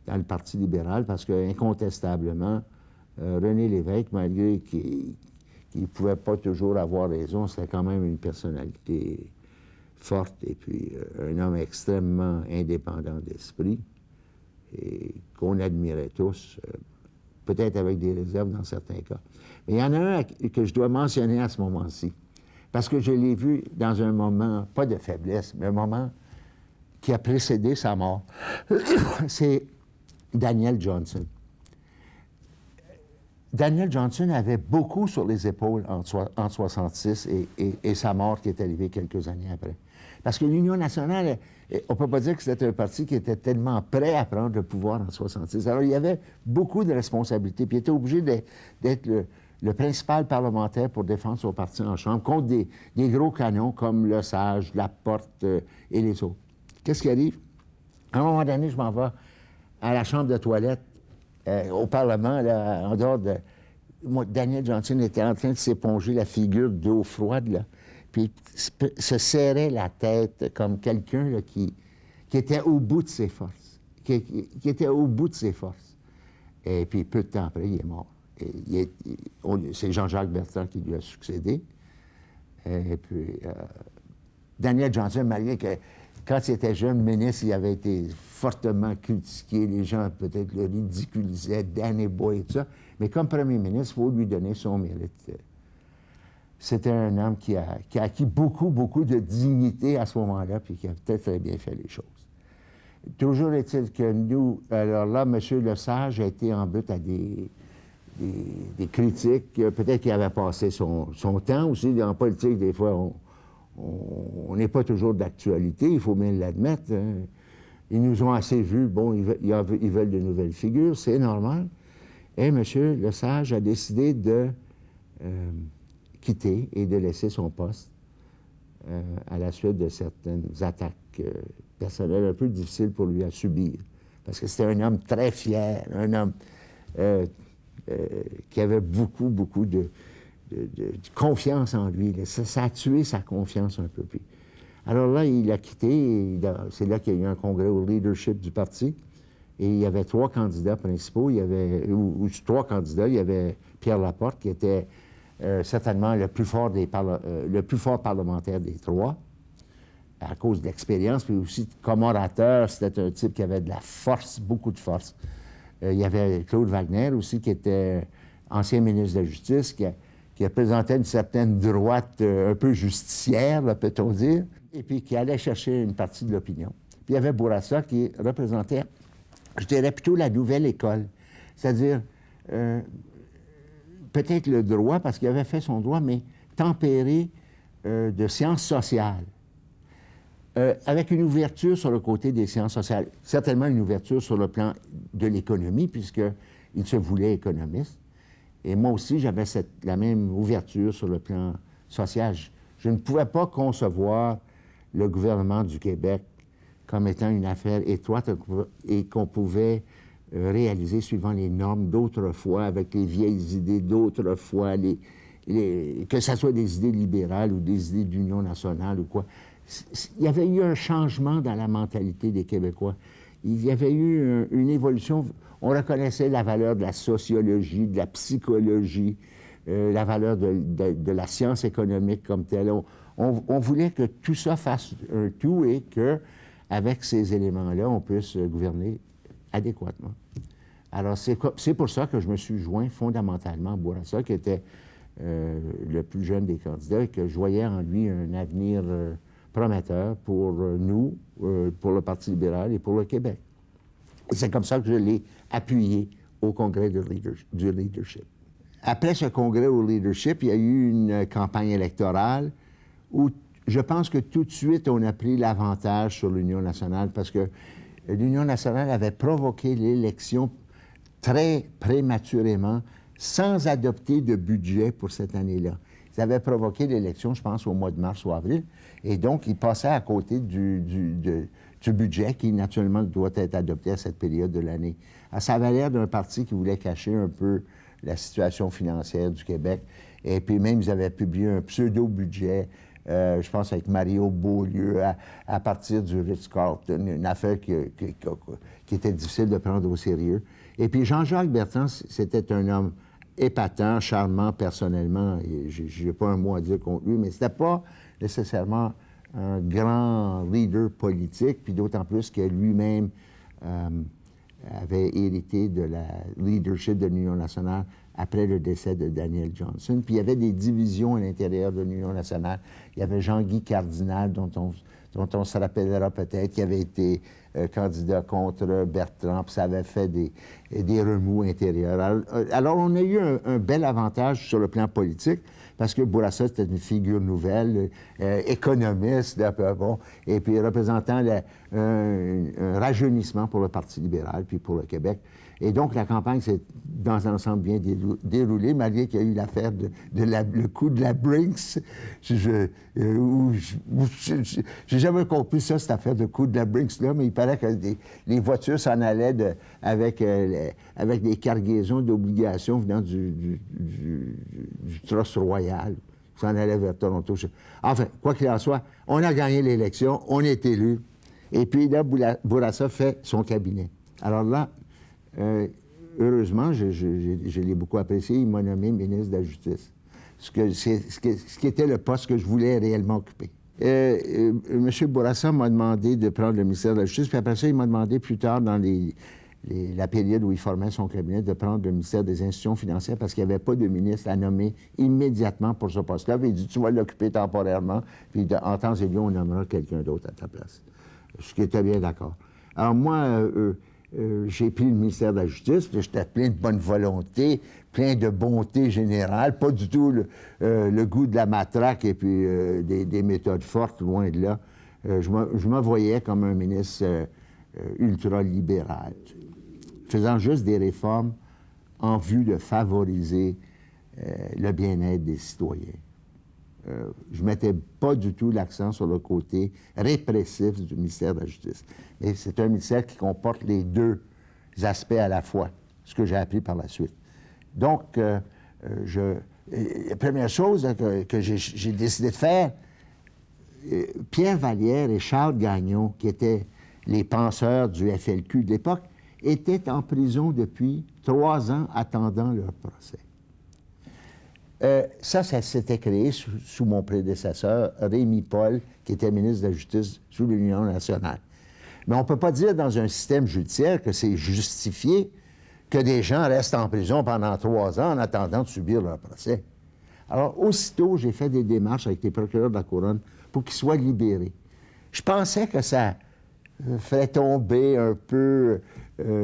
dans le Parti libéral, parce que, incontestablement, René Lévesque, malgré qu'il ne pouvait pas toujours avoir raison, c'était quand même une personnalité forte et puis un homme extrêmement indépendant d'esprit et qu'on admirait tous, peut-être avec des réserves dans certains cas. Mais il y en a un que je dois mentionner à ce moment-ci, parce que je l'ai vu dans un moment, pas de faiblesse, mais un moment qui a précédé sa mort. C'est Daniel Johnson. Daniel Johnson avait beaucoup sur les épaules en 1966 et sa mort qui est arrivée quelques années après. Parce que l'Union nationale, on ne peut pas dire que c'était un parti qui était tellement prêt à prendre le pouvoir en 1966. Alors, il y avait beaucoup de responsabilités, puis il était obligé d'être le principal parlementaire pour défendre son parti en Chambre contre des gros canons comme Lesage, Laporte et les autres. Qu'est-ce qui arrive? À un moment donné, je m'en vais à la chambre de toilette au Parlement, là, en dehors de... Moi, Daniel Johnson était en train de s'éponger la figure d'eau froide, là, puis se serrait la tête comme quelqu'un là, qui était au bout de ses forces. Qui était au bout de ses forces. Et puis, peu de temps après, il est mort. C'est Jean-Jacques Bertrand qui lui a succédé. Et puis, Daniel Johnson, malgré que quand il était jeune ministre, il avait été fortement critiqué. Les gens peut-être le ridiculisaient, Danny Boy et tout ça. Mais comme premier ministre, il faut lui donner son mérite. C'était un homme qui a acquis beaucoup, beaucoup de dignité à ce moment-là, puis qui a peut-être très bien fait les choses. Toujours est-il que nous, alors là, M. Lesage a été en but à des critiques. Peut-être qu'il avait passé son temps aussi. En politique, des fois, on n'est pas toujours d'actualité, il faut bien l'admettre. Hein. Ils nous ont assez vus. Bon, ils veulent de nouvelles figures, c'est normal. Et M. Lesage a décidé de quitter et de laisser son poste à la suite de certaines attaques personnelles un peu difficiles pour lui à subir. Parce que c'était un homme très fier, un homme qui avait beaucoup, beaucoup de confiance en lui. Ça a tué sa confiance un peu. Puis, alors là, il a quitté. C'est là qu'il y a eu un congrès au leadership du parti. Et il y avait 3 candidats principaux. Il y avait 3 candidats. Il y avait Pierre Laporte, qui était certainement le plus fort parlementaire des 3, à cause de l'expérience, puis aussi comme orateur, c'était un type qui avait de la force, beaucoup de force. Il y avait Claude Wagner aussi, qui était ancien ministre de la Justice, qui représentait une certaine droite un peu justicière, peut-on dire, et puis qui allait chercher une partie de l'opinion. Puis il y avait Bourassa qui représentait, je dirais plutôt la nouvelle école, c'est-à-dire peut-être le droit, parce qu'il avait fait son droit, mais tempéré de sciences sociales, avec une ouverture sur le côté des sciences sociales, certainement une ouverture sur le plan de l'économie, puisqu'il se voulait économiste. Et moi aussi, j'avais la même ouverture sur le plan social. Je ne pouvais pas concevoir le gouvernement du Québec comme étant une affaire étroite et qu'on pouvait réaliser suivant les normes d'autrefois, avec les vieilles idées d'autrefois, que ce soit des idées libérales ou des idées d'union nationale ou quoi. Il y avait eu un changement dans la mentalité des Québécois. Il y avait eu une évolution. On reconnaissait la valeur de la sociologie, de la psychologie, la valeur de la science économique comme telle. On voulait que tout ça fasse un tout et qu'avec ces éléments-là, on puisse gouverner adéquatement. Alors, c'est pour ça que je me suis joint fondamentalement à Bourassa, qui était le plus jeune des candidats, et que je voyais en lui un avenir prometteur pour nous, pour le Parti libéral et pour le Québec. Et c'est comme ça que je l'ai appuyé au congrès du leadership. Après ce congrès au leadership, il y a eu une campagne électorale où je pense que tout de suite, on a pris l'avantage sur l'Union nationale parce que l'Union nationale avait provoqué l'élection très prématurément sans adopter de budget pour cette année-là. Ça avait provoqué l'élection, je pense, au mois de mars ou avril. Et donc, il passait à côté du budget qui, naturellement, doit être adopté à cette période de l'année. Ça avait l'air d'un parti qui voulait cacher un peu la situation financière du Québec. Et puis même, ils avaient publié un pseudo-budget, je pense avec Mario Beaulieu, à partir du Ritz-Carlton, une affaire qui était difficile de prendre au sérieux. Et puis Jean-Jacques Bertrand, c'était un homme épatant, charmant personnellement. Je n'ai pas un mot à dire contre lui, mais c'était pas nécessairement un grand leader politique, puis d'autant plus que lui-même avait hérité de la leadership de l'Union nationale après le décès de Daniel Johnson. Puis il y avait des divisions à l'intérieur de l'Union nationale. Il y avait Jean-Guy Cardinal, dont on se rappellera peut-être, qui avait été candidat contre Bertrand, puis ça avait fait des remous intérieurs. Alors on a eu un bel avantage sur le plan politique, parce que Bourassa, c'était une figure nouvelle, économiste, bon, et puis représentant un rajeunissement pour le Parti libéral, puis pour le Québec. Et donc, la campagne s'est, dans l'ensemble, bien déroulée, malgré qu'il y a eu l'affaire le coup de la Brinks. J'ai jamais compris ça, cette affaire de coup de la Brinks-là, mais il paraît que les voitures s'en allaient avec des cargaisons d'obligations venant du Trust Royal. S'en allaient vers Toronto. Enfin, quoi qu'il en soit, on a gagné l'élection, on est élu, et puis là, Bourassa fait son cabinet. Alors là, heureusement, je l'ai beaucoup apprécié, il m'a nommé ministre de la Justice, ce qui était le poste que je voulais réellement occuper. M. Bourassa m'a demandé de prendre le ministère de la Justice, puis après ça, il m'a demandé plus tard, dans la période où il formait son cabinet, de prendre le ministère des institutions financières parce qu'il n'y avait pas de ministre à nommer immédiatement pour ce poste-là. Puis il dit, tu vas l'occuper temporairement, puis en temps et lieu, on nommera quelqu'un d'autre à ta place. Ce qui était bien d'accord. Alors moi, j'ai pris le ministère de la Justice, puis j'étais plein de bonne volonté, plein de bonté générale, pas du tout le goût de la matraque et puis des méthodes fortes, loin de là. Je me voyais comme un ministre ultra-libéral, faisant juste des réformes en vue de favoriser le bien-être des citoyens. Je ne mettais pas du tout l'accent sur le côté répressif du ministère de la Justice. Et c'est un ministère qui comporte les deux aspects à la fois, ce que j'ai appris par la suite. Donc, la première chose que j'ai décidé de faire, Pierre Vallière et Charles Gagnon, qui étaient les penseurs du FLQ de l'époque, étaient en prison depuis 3 ans attendant leur procès. Ça s'était créé sous mon prédécesseur, Rémy Paul, qui était ministre de la Justice sous l'Union nationale. Mais on ne peut pas dire dans un système judiciaire que c'est justifié que des gens restent en prison pendant 3 ans en attendant de subir leur procès. Alors, aussitôt, j'ai fait des démarches avec les procureurs de la Couronne pour qu'ils soient libérés. Je pensais que ça ferait tomber un peu,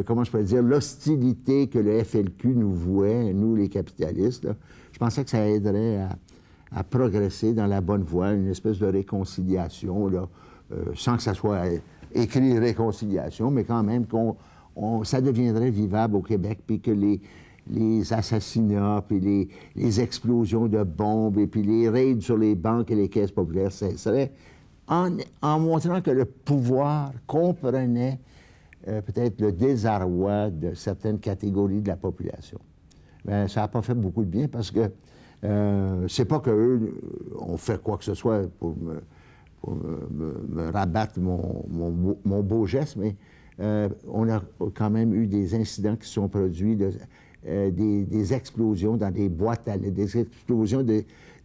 comment je pourrais dire, l'hostilité que le FLQ nous vouait, nous les capitalistes, là. Je pensais que ça aiderait à progresser dans la bonne voie, une espèce de réconciliation, là, sans que ça soit écrit réconciliation, mais quand même ça deviendrait vivable au Québec, puis que les assassinats, puis les explosions de bombes, et puis les raids sur les banques et les caisses populaires cesseraient, en montrant que le pouvoir comprenait peut-être le désarroi de certaines catégories de la population. Bien, ça n'a pas fait beaucoup de bien parce que c'est pas qu'eux ont fait quoi que ce soit pour me rabattre mon beau geste, mais on a quand même eu des incidents qui se sont produits, des explosions dans des boîtes à lettres, des explosions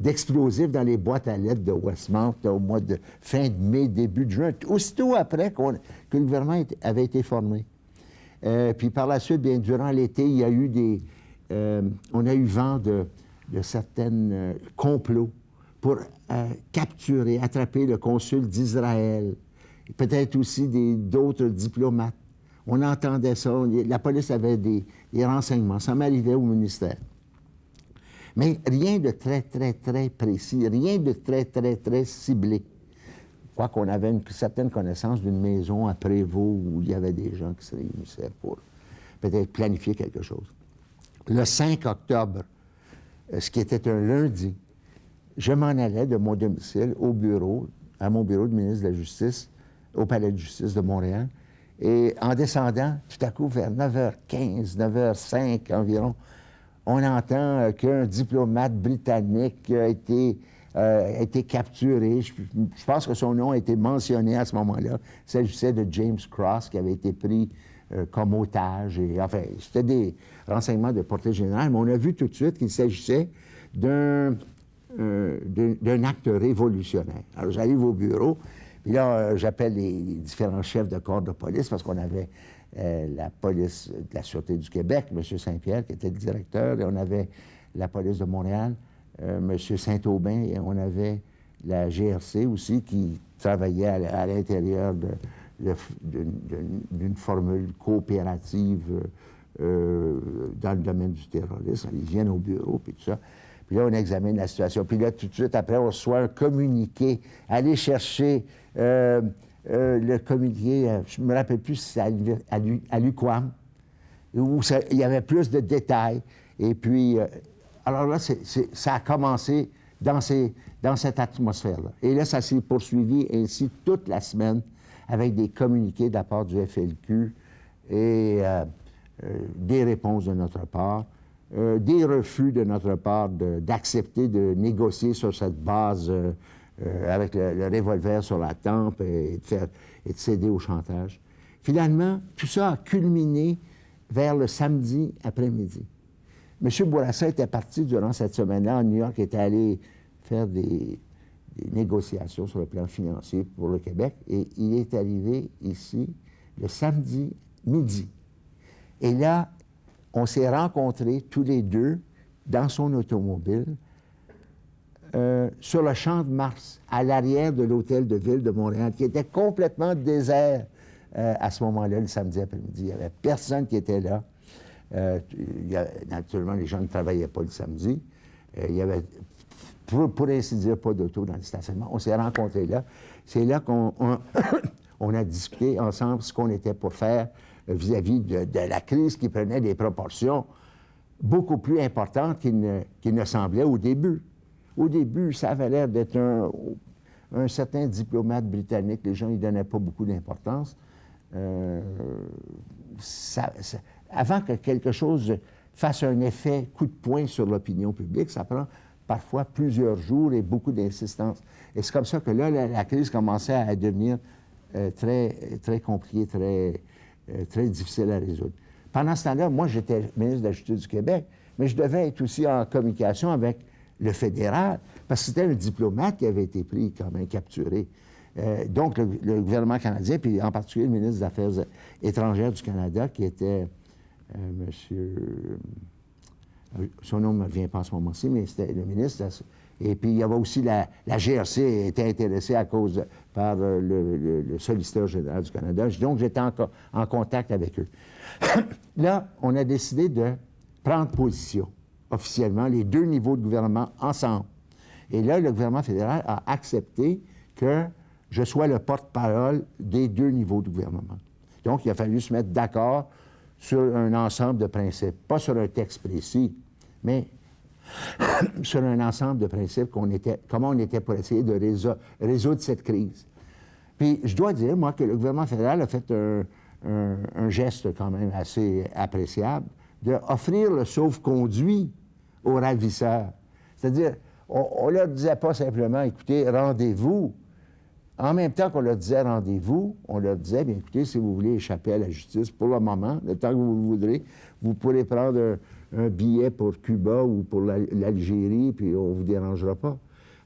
d'explosifs dans les boîtes à lettres de Westmount au mois de fin de mai, début de juin, aussitôt après que le gouvernement avait été formé. Puis par la suite, bien, durant l'été, il y a eu on a eu vent de certains complots pour capturer, attraper le consul d'Israël, peut-être aussi d'autres diplomates. On entendait ça, la police avait des renseignements, ça m'arrivait au ministère. Mais rien de très, très, très précis, rien de très, très, très ciblé. Quoi qu'on avait une certaine connaissance d'une maison à Prévost où il y avait des gens qui se réunissaient pour peut-être planifier quelque chose. Le 5 octobre, ce qui était un lundi, je m'en allais de mon domicile au bureau, à mon bureau de ministre de la Justice, au Palais de justice de Montréal. Et en descendant, tout à coup, vers 9h15, 9h05 environ, on entend qu'un diplomate britannique a été capturé. Je pense que son nom a été mentionné à ce moment-là. Il s'agissait de James Cross, qui avait été pris comme otage. Et, enfin, c'était des renseignements de portée générale, mais on a vu tout de suite qu'il s'agissait d'un acte révolutionnaire. Alors, j'arrive au bureau, puis là, j'appelle les différents chefs de corps de police, parce qu'on avait la police de la Sûreté du Québec, M. Saint-Pierre, qui était le directeur, et on avait la police de Montréal, M. Saint-Aubin, et on avait la GRC aussi, qui travaillait à l'intérieur d'une formule coopérative dans le domaine du terrorisme. Ils viennent au bureau, puis tout ça. Puis là, on examine la situation. Puis là, tout de suite, après, on reçoit un communiqué. Aller chercher le communiqué, je ne me rappelle plus si c'est à l'UQAM, où il y avait plus de détails. Et puis, alors là, ça a commencé dans cette atmosphère-là. Et là, ça s'est poursuivi ainsi toute la semaine avec des communiqués de la part du FLQ et des réponses de notre part. Des refus de notre part d'accepter de négocier sur cette base avec le revolver sur la tempe et de céder au chantage. Finalement, tout ça a culminé vers le samedi après-midi. M. Bourassa était parti durant cette semaine-là à New York, était allé faire des négociations sur le plan financier pour le Québec, et il est arrivé ici le samedi midi. Et là, on s'est rencontrés tous les deux dans son automobile sur le Champ de Mars, à l'arrière de l'hôtel de ville de Montréal, qui était complètement désert à ce moment-là, le samedi après-midi. Il n'y avait personne qui était là. Naturellement, les gens ne travaillaient pas le samedi. Il y avait, pour ainsi dire, pas d'auto dans le stationnement. On s'est rencontrés là. C'est là qu'on on a discuté ensemble ce qu'on était pour faire vis-à-vis de la crise qui prenait des proportions beaucoup plus importantes qu'il ne semblait au début. Au début, ça avait l'air d'être un certain diplomate britannique. Les gens n'y donnaient pas beaucoup d'importance. Avant que quelque chose fasse un effet coup de poing sur l'opinion publique, ça prend parfois plusieurs jours et beaucoup d'insistance. Et c'est comme ça que là, la crise commençait à devenir très, très compliquée, très difficile à résoudre. Pendant ce temps-là, moi, j'étais ministre de la Justice du Québec, mais je devais être aussi en communication avec le fédéral, parce que c'était un diplomate qui avait été pris, quand même capturé. Donc, le gouvernement canadien, puis en particulier le ministre des Affaires étrangères du Canada, qui était monsieur... son nom ne me revient pas en ce moment-ci, mais c'était le ministre. Et puis, il y avait aussi la GRC était intéressée par le solliciteur général du Canada. Donc, j'étais en contact avec eux. Là, on a décidé de prendre position, officiellement, les deux niveaux de gouvernement ensemble. Et là, le gouvernement fédéral a accepté que je sois le porte-parole des deux niveaux de gouvernement. Donc, il a fallu se mettre d'accord sur un ensemble de principes, pas sur un texte précis, mais sur un ensemble de principes comment on était pour essayer de résoudre cette crise. Puis, je dois dire, moi, que le gouvernement fédéral a fait un geste quand même assez appréciable d'offrir le sauve-conduit aux ravisseurs. C'est-à-dire, on ne leur disait pas simplement, écoutez, rendez-vous. En même temps qu'on leur disait rendez-vous, on leur disait, bien écoutez, si vous voulez échapper à la justice pour le moment, le temps que vous le voudrez, vous pourrez prendre un billet pour Cuba ou pour l'Algérie, puis on ne vous dérangera pas.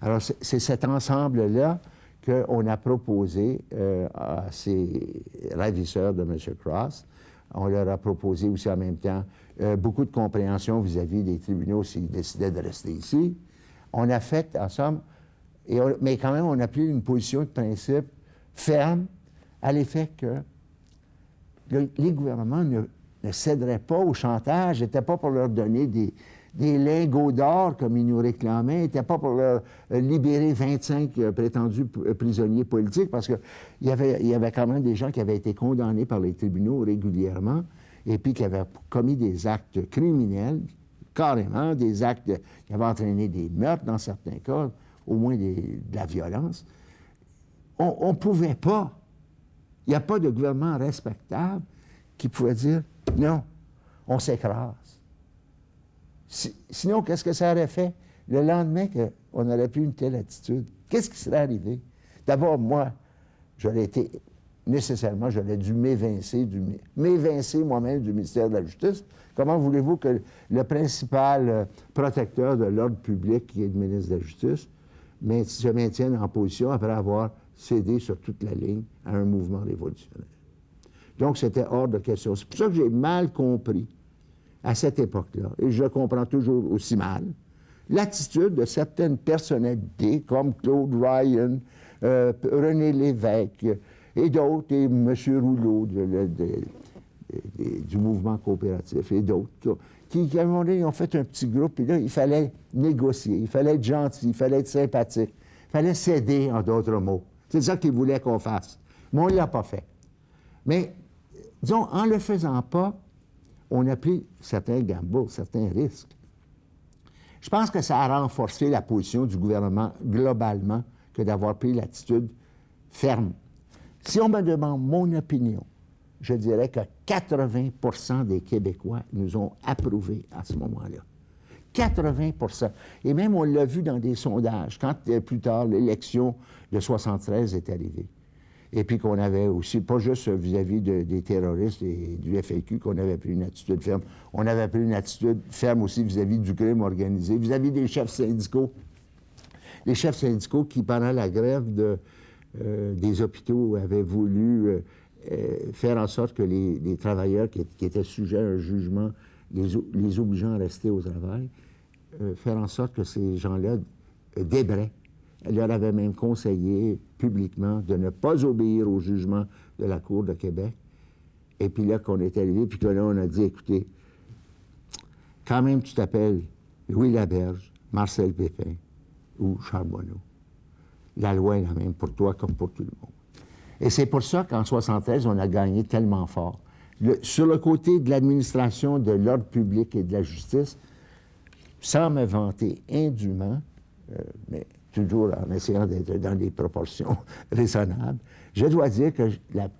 Alors, c'est cet ensemble-là qu'on a proposé à ces ravisseurs de M. Cross. On leur a proposé aussi en même temps beaucoup de compréhension vis-à-vis des tribunaux s'ils décidaient de rester ici. On a fait, en somme, mais quand même, on a pris une position de principe ferme à l'effet que les gouvernements ne céderaient pas au chantage, n'étaient pas pour leur donner des lingots d'or comme ils nous réclamaient, n'étaient pas pour leur libérer 25 prétendus prisonniers politiques, parce qu'il y avait quand même des gens qui avaient été condamnés par les tribunaux régulièrement et puis qui avaient commis des actes criminels, carrément, des actes qui avaient entraîné des meurtres dans certains cas. au moins de la violence, on ne pouvait pas. Il n'y a pas de gouvernement respectable qui pouvait dire « Non, on s'écrase ». Sinon, qu'est-ce que ça aurait fait le lendemain qu'on aurait pris une telle attitude? Qu'est-ce qui serait arrivé? D'abord, moi, j'aurais dû m'évincer moi-même du ministère de la Justice. Comment voulez-vous que le principal protecteur de l'ordre public, qui est le ministre de la Justice, se maintienne en position après avoir cédé sur toute la ligne à un mouvement révolutionnaire? Donc, c'était hors de question. C'est pour ça que j'ai mal compris, à cette époque-là, et je le comprends toujours aussi mal, l'attitude de certaines personnalités, comme Claude Ryan, René Lévesque, et d'autres, et M. Rouleau du mouvement coopératif, et d'autres, qui, à un moment donné, ont fait un petit groupe, et là, il fallait négocier, il fallait être gentil, il fallait être sympathique, il fallait céder, en d'autres mots. C'est ça qu'ils voulaient qu'on fasse. Mais on ne l'a pas fait. Mais, disons, en ne le faisant pas, on a pris certains gambles, certains risques. Je pense que ça a renforcé la position du gouvernement globalement que d'avoir pris l'attitude ferme. Si on me demande mon opinion, je dirais que 80 % des Québécois nous ont approuvés à ce moment-là. 80 %. Et même, on l'a vu dans des sondages, quand plus tard l'élection de 73 est arrivée. Et puis qu'on avait aussi, pas juste vis-à-vis des terroristes et du FLQ, qu'on avait pris une attitude ferme. On avait pris une attitude ferme aussi vis-à-vis du crime organisé, vis-à-vis des chefs syndicaux. Les chefs syndicaux qui, pendant la grève des hôpitaux, avaient voulu faire en sorte que les travailleurs qui étaient sujets à un jugement, les obligeant à rester au travail, faire en sorte que ces gens-là débraient. Elle leur avait même conseillé publiquement de ne pas obéir au jugement de la Cour de Québec. Et puis là, qu'on est arrivé, puis que là, on a dit, écoutez, quand même, tu t'appelles Louis Laberge, Marcel Pépin ou Charbonneau. La loi est la même pour toi comme pour tout le monde. Et c'est pour ça qu'en 1973, on a gagné tellement fort. Sur le côté de l'administration de l'ordre public et de la justice, sans me vanter indûment, mais toujours en essayant d'être dans des proportions raisonnables, je dois dire que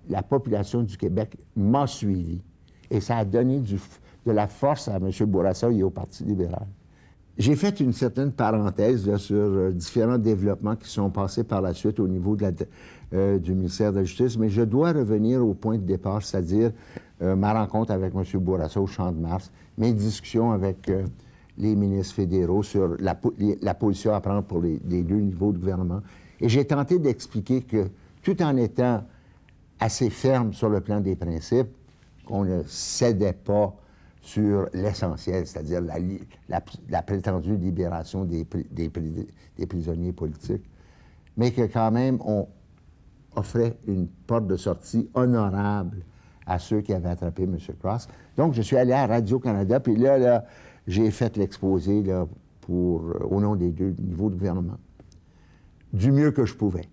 la population du Québec m'a suivi. Et ça a donné de la force à M. Bourassa et au Parti libéral. J'ai fait une certaine parenthèse là, sur différents développements qui sont passés par la suite au niveau du ministère de la Justice, mais je dois revenir au point de départ, c'est-à-dire ma rencontre avec M. Bourassa au Champ de Mars, mes discussions avec les ministres fédéraux sur la position à prendre pour les deux niveaux de gouvernement. Et j'ai tenté d'expliquer que, tout en étant assez ferme sur le plan des principes, qu'on ne cédait pas sur l'essentiel, c'est-à-dire la prétendue libération des prisonniers politiques, mais que quand même on offrait une porte de sortie honorable à ceux qui avaient attrapé M. Cross. Donc, je suis allé à Radio-Canada, puis là j'ai fait l'exposé au nom des deux niveaux de gouvernement, du mieux que je pouvais.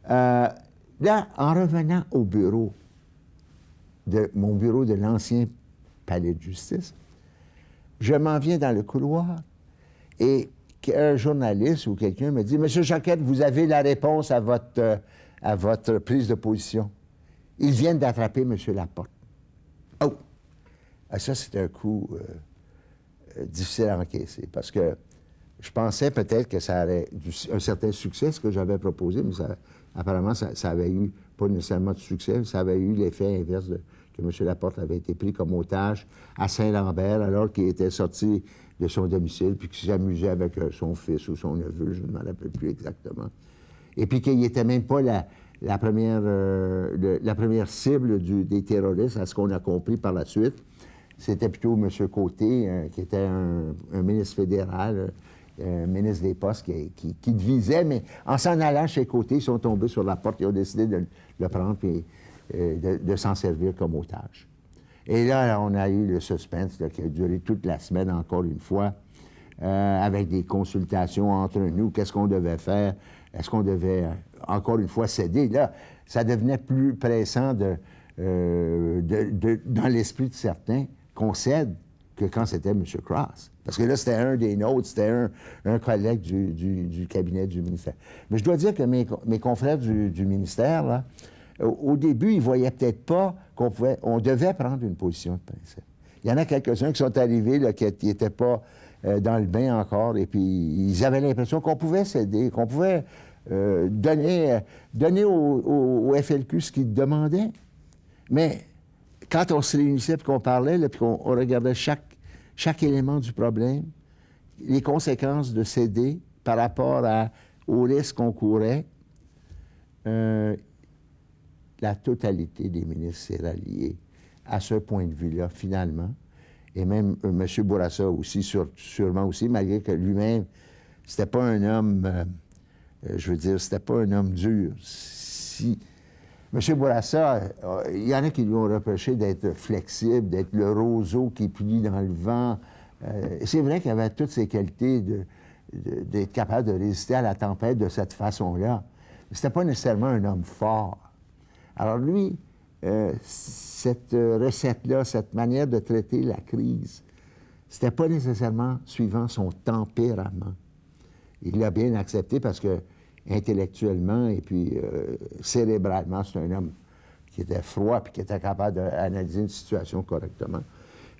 Là, en revenant au bureau, mon bureau de l'ancien palais de justice, je m'en viens dans le couloir et un journaliste ou quelqu'un me dit « Monsieur Jacquette, vous avez la réponse à votre prise de position. Ils viennent d'attraper M. Laporte. » Oh! Ça, c'est un coup difficile à encaisser parce que je pensais peut-être que ça aurait un certain succès, ce que j'avais proposé, mais apparemment, ça avait eu pas nécessairement de succès, ça avait eu l'effet inverse que M. Laporte avait été pris comme otage à Saint-Lambert alors qu'il était sorti de son domicile puis qu'il s'amusait avec son fils ou son neveu, je ne me rappelle plus exactement. Et puis qu'il n'était même pas la première cible des terroristes, à ce qu'on a compris par la suite. C'était plutôt M. Côté, qui était un ministre fédéral, ministre des Postes, qui le visait, mais en s'en allant chez Côté, ils sont tombés sur la porte et ont décidé de le prendre et de s'en servir comme otage. Et là, on a eu le suspense là, qui a duré toute la semaine, encore une fois, avec des consultations entre nous. Qu'est-ce qu'on devait faire? Est-ce qu'on devait, encore une fois, céder? Là, ça devenait plus pressant dans l'esprit de certains qu'on cède que quand c'était M. Cross. Parce que là, c'était un des nôtres, c'était un collègue du cabinet du ministère. Mais je dois dire que mes confrères du ministère, là, au début, ils ne voyaient peut-être pas on devait prendre une position de principe. Il y en a quelques-uns qui sont arrivés, là, qui n'étaient pas dans le bain encore, et puis ils avaient l'impression qu'on pouvait céder, qu'on pouvait donner au FLQ ce qu'ils demandaient. Mais quand on se réunissait et qu'on parlait, là, puis qu'on regardait chaque élément du problème, les conséquences de céder par rapport au risque qu'on courait, la totalité des ministres s'est ralliée à ce point de vue-là, finalement. Et même M. Bourassa aussi, sûrement aussi, malgré que lui-même, c'était pas un homme, c'était pas un homme dur. Si M. Bourassa, il y en a qui lui ont reproché d'être flexible, d'être le roseau qui plie dans le vent. C'est vrai qu'il avait toutes ces qualités d'être capable de résister à la tempête de cette façon-là. C'était pas nécessairement un homme fort. Alors lui, cette recette-là, cette manière de traiter la crise, c'était pas nécessairement suivant son tempérament. Il l'a bien accepté parce que intellectuellement et puis cérébralement, c'est un homme qui était froid puis qui était capable d'analyser une situation correctement.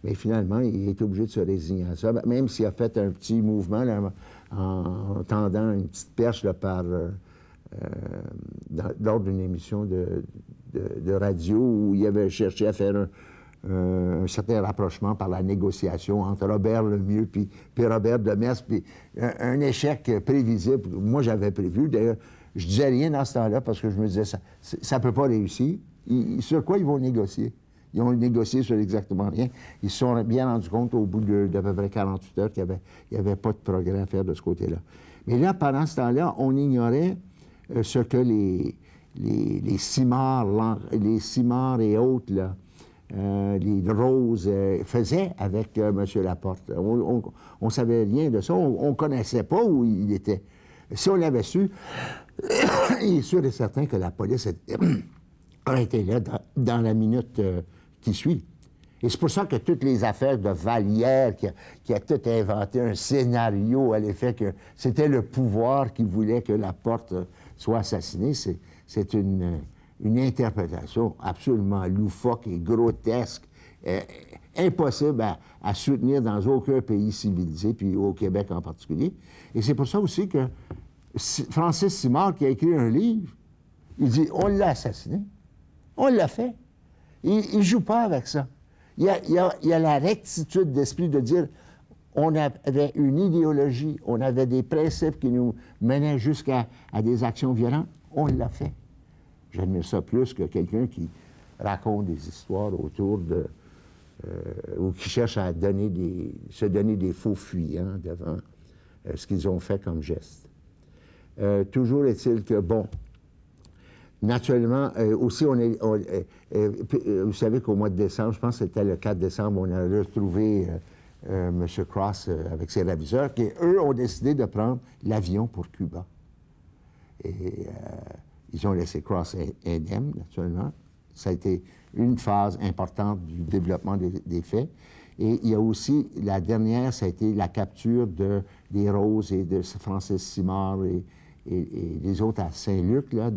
Mais finalement, il est obligé de se résigner à ça, même s'il a fait un petit mouvement là, en tendant une petite perche là, lors d'une émission de radio où il avait cherché à faire un certain rapprochement par la négociation entre Robert Lemieux puis Robert Demers, puis un échec prévisible. Moi, j'avais prévu. D'ailleurs, je disais rien dans ce temps-là parce que je me disais, ça peut pas réussir. Sur quoi ils vont négocier? Ils ont négocié sur exactement rien. Ils se sont bien rendus compte au bout d'à peu près 48 heures qu'il n'y avait pas de progrès à faire de ce côté-là. Mais là, pendant ce temps-là, on ignorait ce que les cimards et autres, là, les Roses faisaient avec M. Laporte. On ne savait rien de ça. On ne connaissait pas où il était. Si on l'avait su, il est sûr et certain que la police aurait été là dans la minute qui suit. Et c'est pour ça que toutes les affaires de Vallière, qui a tout inventé un scénario à l'effet que c'était le pouvoir qui voulait que Laporte soit assassiné, c'est une interprétation absolument loufoque et grotesque, impossible à soutenir dans aucun pays civilisé, puis au Québec en particulier. Et c'est pour ça aussi que Francis Simard, qui a écrit un livre, il dit « On l'a assassiné. On l'a fait. » Il ne joue pas avec ça. Il y a la rectitude d'esprit de dire on avait une idéologie, on avait des principes qui nous menaient jusqu'à des actions violentes. On l'a fait. J'admire ça plus que quelqu'un qui raconte des histoires autour ou qui cherche à se donner des faux fuyants devant ce qu'ils ont fait comme geste. Toujours est-il que, bon, naturellement, aussi, vous savez qu'au mois de décembre, je pense que c'était le 4 décembre, on a retrouvé M. Cross avec ses réviseurs, qui, eux, ont décidé de prendre l'avion pour Cuba. Et ils ont laissé Cross indemne, naturellement. Ça a été une phase importante du développement des faits. Et il y a aussi, la dernière, ça a été la capture des Roses et de Francis Simard et les autres à Saint-Luc, là,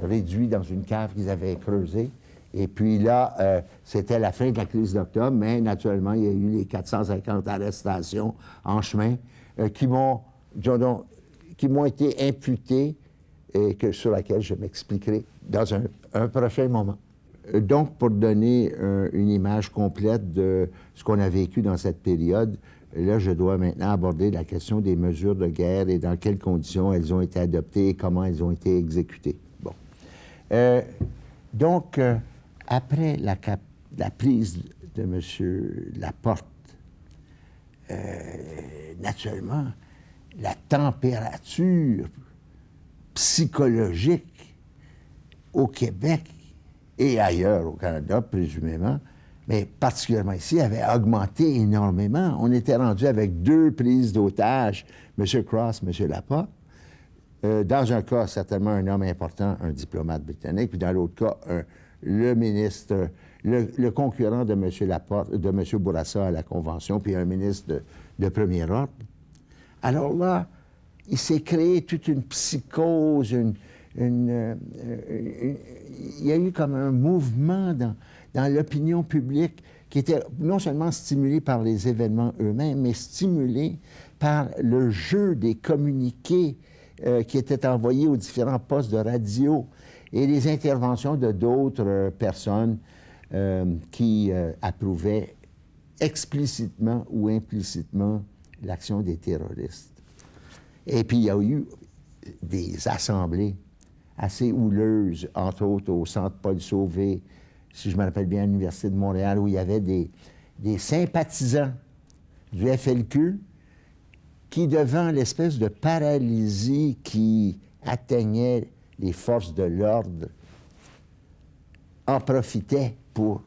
réduits dans une cave qu'ils avaient creusée. Et puis là, c'était la fin de la crise d'octobre, mais naturellement, il y a eu les 450 arrestations en chemin qui m'ont été imputées et sur laquelle je m'expliquerai dans un prochain moment. Donc, pour donner une image complète de ce qu'on a vécu dans cette période, là, je dois maintenant aborder la question des mesures de guerre et dans quelles conditions elles ont été adoptées et comment elles ont été exécutées. Bon. Donc, après la prise de M. Laporte, naturellement, la température psychologique au Québec et ailleurs au Canada, présumément, mais particulièrement ici, avait augmenté énormément. On était rendu avec 2 prises d'otages, M. Cross, M. Laporte. Dans un cas, certainement un homme important, un diplomate britannique, puis dans l'autre cas, le le concurrent de M. Laporte, de M. Bourassa à la Convention, puis un ministre de premier ordre. Alors là, il s'est créé toute une psychose, il y a eu comme un mouvement dans l'opinion publique qui était non seulement stimulé par les événements eux-mêmes, mais stimulé par le jeu des communiqués qui étaient envoyés aux différents postes de radio et les interventions de d'autres personnes qui approuvaient explicitement ou implicitement l'action des terroristes. Et puis, il y a eu des assemblées assez houleuses, entre autres au Centre Paul Sauvé, si je me rappelle bien, à l'Université de Montréal, où il y avait des sympathisants du FLQ qui, devant l'espèce de paralysie qui atteignait les forces de l'ordre, en profitaient pour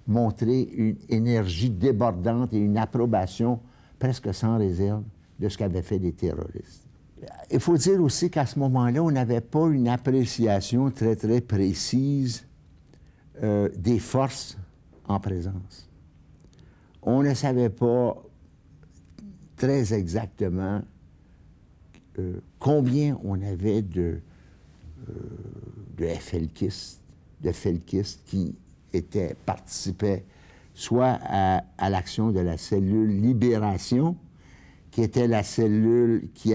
montrer une énergie débordante et une approbation presque sans réserve de ce qu'avaient fait les terroristes. Il faut dire aussi qu'à ce moment-là, on n'avait pas une appréciation très, très précise des forces en présence. On ne savait pas très exactement combien on avait de felkistes qui participaient soit à l'action de la cellule Libération, qui était la cellule qui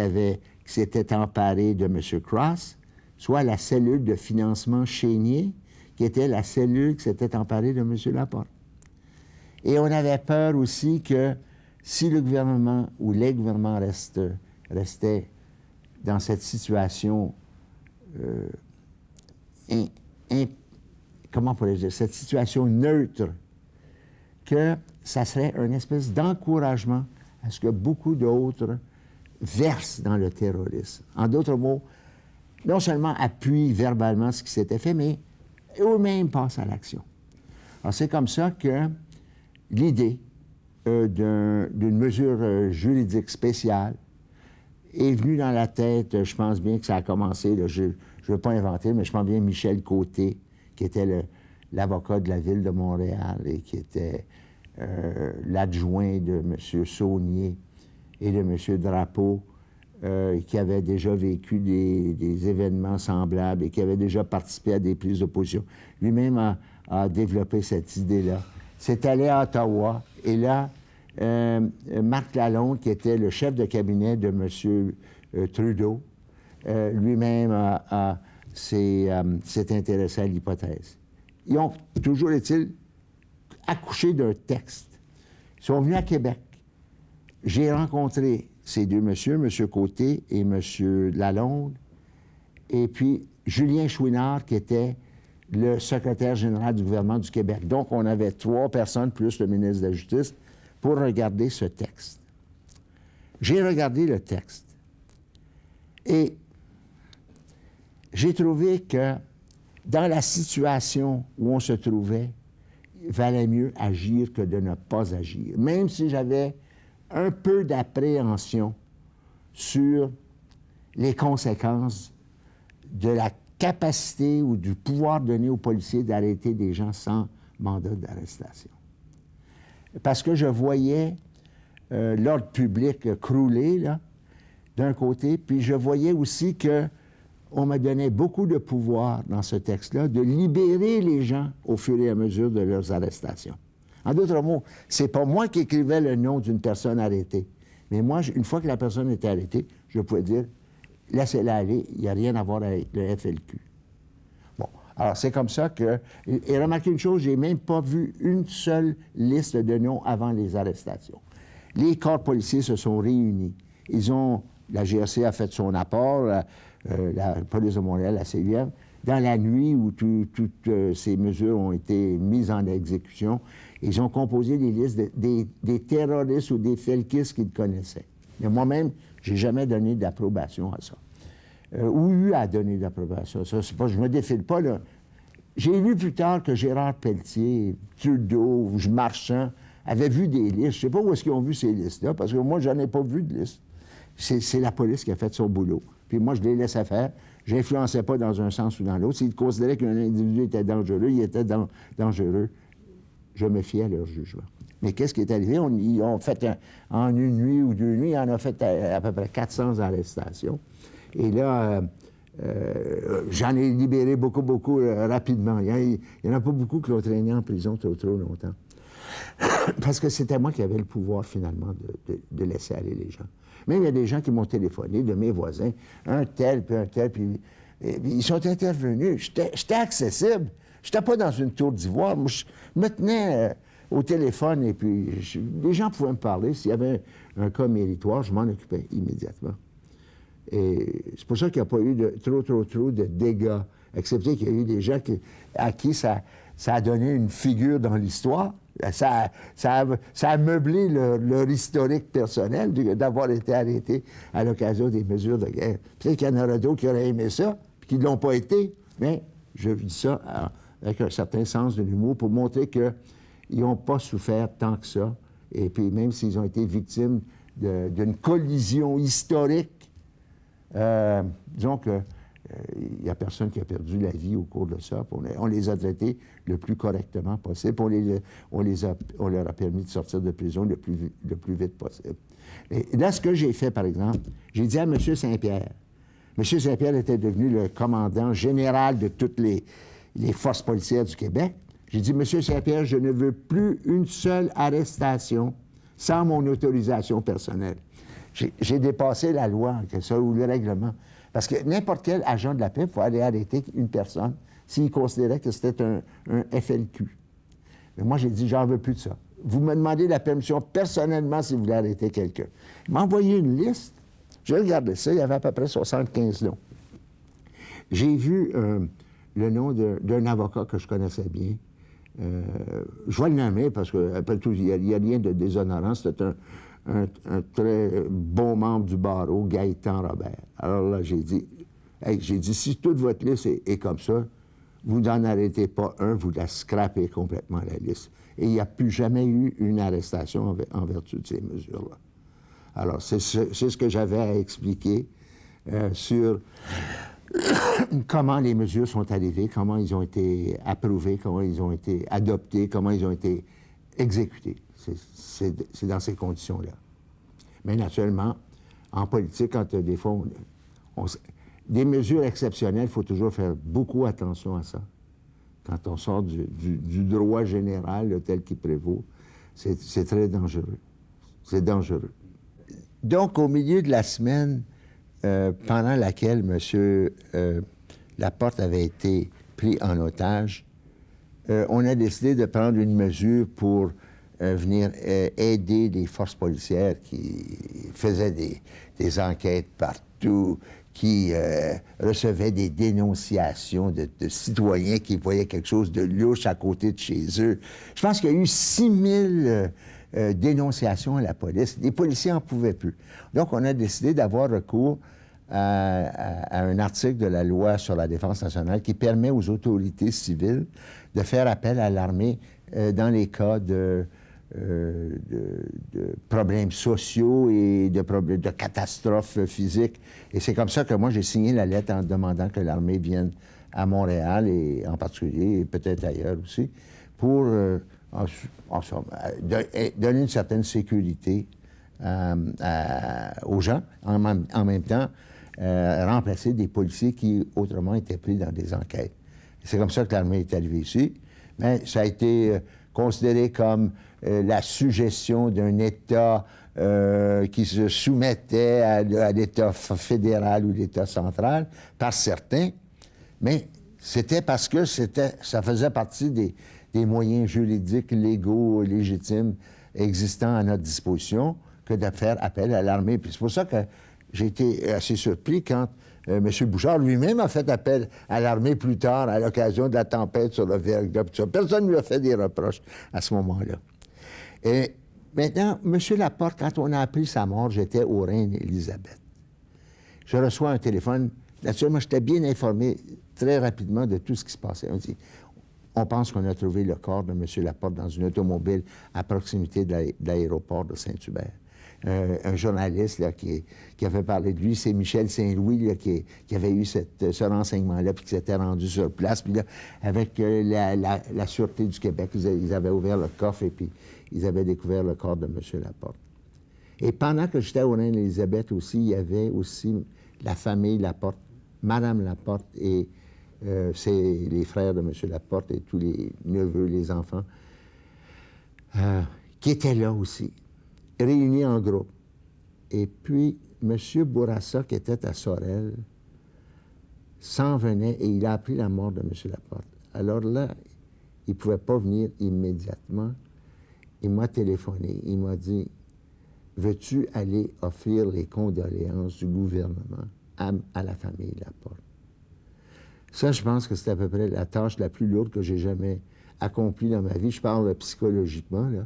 s'était emparée de M. Cross, soit la cellule de financement Chénier, qui était la cellule qui s'était emparée de M. Laporte. Et on avait peur aussi que si le gouvernement ou les gouvernements restaient dans cette situation, comment pourrais-je dire, cette situation neutre, que ça serait une espèce d'encouragement à ce que beaucoup d'autres versent dans le terrorisme. En d'autres mots, non seulement appuient verbalement ce qui s'était fait, mais eux-mêmes passent à l'action. Alors, c'est comme ça que l'idée d'une mesure juridique spéciale est venue dans la tête, je pense bien que ça a commencé, là, je ne veux pas inventer, mais je pense bien Michel Côté, qui était l'avocat de la Ville de Montréal et qui était l'adjoint de M. Saunier et de M. Drapeau, qui avait déjà vécu des événements semblables et qui avait déjà participé à des prises de position. Lui-même a développé cette idée-là. C'est allé à Ottawa, et là, Marc Lalonde, qui était le chef de cabinet de M. Trudeau, lui-même s'est intéressé à l'hypothèse. Ils ont, toujours est-il, accouché d'un texte. Ils sont venus à Québec. J'ai rencontré ces deux messieurs, M. Côté et M. Lalonde, et puis Julien Chouinard, qui était le secrétaire général du gouvernement du Québec. Donc, on avait 3 personnes, plus le ministre de la Justice, pour regarder ce texte. J'ai regardé le texte et j'ai trouvé que dans la situation où on se trouvait, il valait mieux agir que de ne pas agir. Même si j'avais un peu d'appréhension sur les conséquences de la capacité ou du pouvoir donné aux policiers d'arrêter des gens sans mandat d'arrestation. Parce que je voyais l'ordre public crouler, là, d'un côté, puis je voyais aussi qu'on me donnait beaucoup de pouvoir dans ce texte-là de libérer les gens au fur et à mesure de leurs arrestations. En d'autres mots, c'est pas moi qui écrivais le nom d'une personne arrêtée, mais moi, une fois que la personne était arrêtée, je pouvais dire « laissez-la aller, il n'y a rien à voir avec le FLQ ». Bon, alors c'est comme ça que... Et remarquez une chose, j'ai même pas vu une seule liste de noms avant les arrestations. Les corps policiers se sont réunis. La GRC a fait son apport, la police de Montréal, la CIVM, dans la nuit où toutes ces mesures ont été mises en exécution. Ils ont composé des listes des terroristes ou des felkistes qu'ils connaissaient. Mais moi-même, je n'ai jamais donné d'approbation à ça. Ou eu à donner d'approbation à ça. C'est pas, je ne me défile pas, là. J'ai lu plus tard que Gérard Pelletier, Trudeau, Marchand avaient vu des listes. Je ne sais pas où est-ce qu'ils ont vu ces listes-là, parce que moi, je n'en ai pas vu de liste. C'est la police qui a fait son boulot. Puis moi, je les laissais faire. Je n'influençais pas dans un sens ou dans l'autre. S'ils considéraient qu'un individu était dangereux, il était dangereux. je me fiais à leur jugement. Mais qu'est-ce qui est arrivé? Ils ont fait, en une nuit ou 2 nuits, on a fait à peu près 400 arrestations. Et là, j'en ai libéré beaucoup rapidement. Il n'y en a pas beaucoup qui l'ont traîné en prison trop longtemps. Parce que c'était moi qui avais le pouvoir, finalement, de laisser aller les gens. Même il y a des gens qui m'ont téléphoné, de mes voisins, un tel, puis ils sont intervenus. J'étais accessible. Je n'étais pas dans une tour d'ivoire. Moi, je me tenais au téléphone et puis les gens pouvaient me parler. S'il y avait un cas méritoire, je m'en occupais immédiatement. Et c'est pour ça qu'il n'y a pas eu trop de dégâts, excepté qu'il y a eu des gens à qui ça a donné une figure dans l'histoire. Ça a meublé leur historique personnel d'avoir été arrêtés à l'occasion des mesures de guerre. Peut-être qu'il y en aura d'autres qui auraient aimé ça, puis qui ne l'ont pas été, mais je dis ça avec un certain sens de l'humour pour montrer qu'ils n'ont pas souffert tant que ça. Et puis même s'ils ont été victimes d'une collision historique, disons que il n'y a personne qui a perdu la vie au cours de ça. On les a traités le plus correctement possible. On leur a permis de sortir de prison le plus vite possible. Et là, ce que j'ai fait, par exemple, j'ai dit à M. Saint-Pierre. M. Saint-Pierre était devenu le commandant général de toutes les forces policières du Québec. J'ai dit, M. Saint-Pierre, je ne veux plus une seule arrestation sans mon autorisation personnelle. J'ai dépassé la loi, que ça, ou le règlement. Parce que n'importe quel agent de la paix peut aller arrêter une personne s'il considérait que c'était un FLQ. Mais moi, j'ai dit, j'en veux plus de ça. Vous me demandez la permission personnellement si vous voulez arrêter quelqu'un. Il m'a envoyé une liste. J'ai regardé ça, il y avait à peu près 75 noms. J'ai vu le nom d'un avocat que je connaissais bien. Je vais le nommer parce qu'après tout, il n'y a rien de déshonorant. C'était un très bon membre du barreau, Gaëtan Robert. Alors là, j'ai dit, si toute votre liste est comme ça, vous n'en arrêtez pas un, vous la scrapez complètement, la liste. Et il n'y a plus jamais eu une arrestation en vertu de ces mesures-là. Alors, c'est ce que j'avais à expliquer sur comment les mesures sont arrivées, comment ils ont été approuvés, comment ils ont été adoptés, comment ils ont été exécutés. C'est dans ces conditions-là. Mais naturellement, en politique, quand des fois, des mesures exceptionnelles, il faut toujours faire beaucoup attention à ça. Quand on sort du droit général tel qu'il prévaut, c'est très dangereux. C'est dangereux. Donc, au milieu de la semaine, pendant laquelle M. Laporte avait été pris en otage, on a décidé de prendre une mesure pour venir aider les forces policières qui faisaient des enquêtes partout, qui recevaient des dénonciations de citoyens qui voyaient quelque chose de louche à côté de chez eux. Je pense qu'il y a eu 6000 dénonciations à la police. Les policiers n'en pouvaient plus. Donc, on a décidé d'avoir recours à un article de la loi sur la défense nationale qui permet aux autorités civiles de faire appel à l'armée dans les cas de problèmes sociaux et de catastrophes physiques. Et c'est comme ça que moi, j'ai signé la lettre en demandant que l'armée vienne à Montréal, et en particulier, et peut-être ailleurs aussi, pour donner une certaine sécurité aux gens, en même temps remplacer des policiers qui autrement étaient pris dans des enquêtes. C'est comme ça que l'armée est arrivée ici, mais ça a été considéré comme la suggestion d'un État qui se soumettait à l'État fédéral ou l'État central par certains, mais c'était parce que ça faisait partie des moyens juridiques, légaux, légitimes existants à notre disposition que de faire appel à l'armée. Puis c'est pour ça que j'ai été assez surpris quand M. Bouchard lui-même a fait appel à l'armée plus tard, à l'occasion de la tempête sur le Verglas. Personne ne lui a fait des reproches à ce moment-là. Et maintenant, M. Laporte, quand on a appris sa mort, j'étais au Reine-Élisabeth. Je reçois un téléphone. Naturellement, j'étais bien informé très rapidement de tout ce qui se passait. On dit, on pense qu'on a trouvé le corps de M. Laporte dans une automobile à proximité de l'aéroport de Saint-Hubert. un journaliste là, qui avait parlé de lui, c'est Michel Saint-Louis là, qui avait eu ce renseignement-là, puis qui s'était rendu sur place. Puis là, avec la Sûreté du Québec, ils avaient ouvert le coffre et puis ils avaient découvert le corps de M. Laporte. Et pendant que j'étais au Reine-Élisabeth aussi, il y avait aussi la famille Laporte, Madame Laporte et c'est les frères de M. Laporte et tous les neveux, les enfants, qui étaient là aussi, réunis en groupe. Et puis, M. Bourassa, qui était à Sorel, s'en venait et il a appris la mort de M. Laporte. Alors là, il ne pouvait pas venir immédiatement. Il m'a téléphoné. Il m'a dit, veux-tu aller offrir les condoléances du gouvernement à la famille Laporte? Ça, je pense que c'est à peu près la tâche la plus lourde que j'ai jamais accomplie dans ma vie. Je parle psychologiquement, là,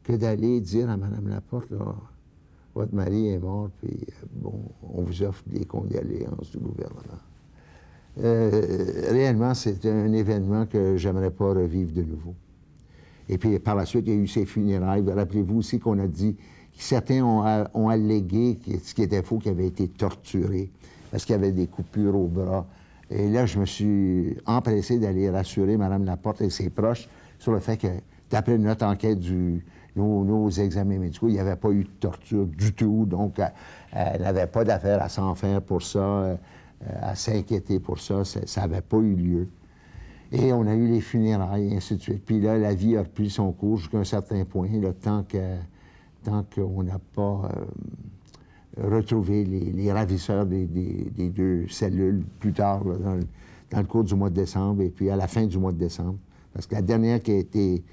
que d'aller dire à Mme Laporte, là, votre mari est mort, puis bon, on vous offre les condoléances du gouvernement. Réellement, c'est un événement que j'aimerais pas revivre de nouveau. Et puis, par la suite, il y a eu ces funérailles. Rappelez-vous aussi qu'on a dit que certains ont allégué, ce qui était faux, qu'il avait été torturé parce qu'il y avait des coupures au bras. Et là, je me suis empressé d'aller rassurer Mme Laporte et ses proches sur le fait que, d'après notre enquête nos examens médicaux, il n'y avait pas eu de torture du tout. Donc, elle n'avait pas d'affaire à s'en faire pour ça, à s'inquiéter pour ça. Ça n'avait pas eu lieu. Et on a eu les funérailles, et ainsi de suite. Puis là, la vie a repris son cours jusqu'à un certain point, là, tant qu'on n'a pas retrouvé les ravisseurs des deux cellules plus tard, là, dans le cours du mois de décembre, et puis à la fin du mois de décembre. Parce que la dernière qui a été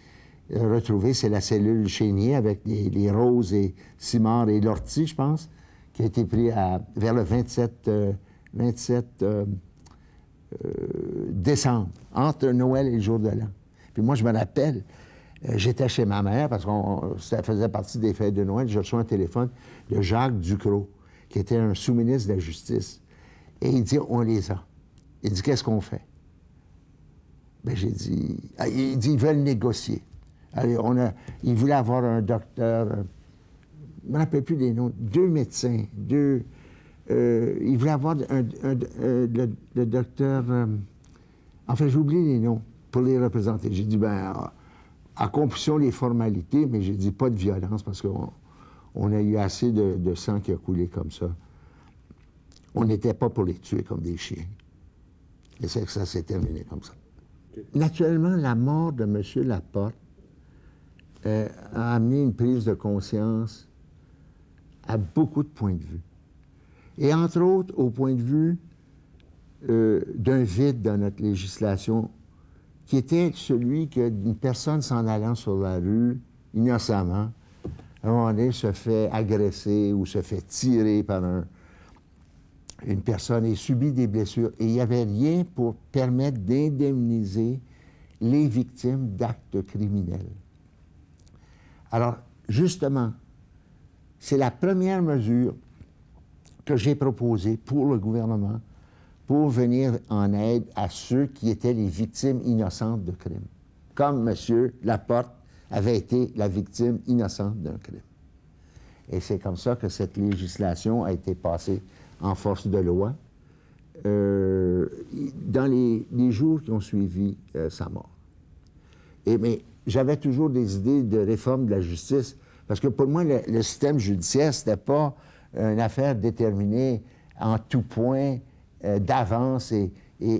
retrouvée, c'est la cellule Chénier, avec les Roses et Simard et Lortie, je pense, qui a été pris vers le 27 décembre, entre Noël et le jour de l'an. Puis moi, je me rappelle, j'étais chez ma mère, parce que ça faisait partie des fêtes de Noël, j'ai reçu un téléphone de Jacques Ducrot, qui était un sous-ministre de la Justice. Et il dit, on les a. Il dit, qu'est-ce qu'on fait? Bien, j'ai dit... Il dit, ils veulent négocier. Alors, ils voulaient avoir un docteur... je ne me rappelle plus des noms. 2 médecins, ils voulaient avoir le docteur... enfin, j'oublie les noms pour les représenter. J'ai dit, bien, accomplissons les formalités, mais j'ai dit pas de violence parce qu'on a eu assez de sang qui a coulé comme ça. On n'était pas pour les tuer comme des chiens. Et c'est que ça s'est terminé comme ça. Okay. Naturellement, la mort de M. Laporte a amené une prise de conscience à beaucoup de points de vue. Et entre autres, au point de vue d'un vide dans notre législation qui était celui qu'une personne s'en allant sur la rue, innocemment, à un moment donné, se fait agresser ou se fait tirer par une personne et subit des blessures. Et il n'y avait rien pour permettre d'indemniser les victimes d'actes criminels. Alors, justement, c'est la première mesure que j'ai proposée pour le gouvernement pour venir en aide à ceux qui étaient les victimes innocentes de crimes, comme M. Laporte avait été la victime innocente d'un crime. Et c'est comme ça que cette législation a été passée en force de loi dans les jours qui ont suivi sa mort. Mais j'avais toujours des idées de réforme de la justice, parce que pour moi, le système judiciaire, c'était pas une affaire déterminée en tout point, d'avance et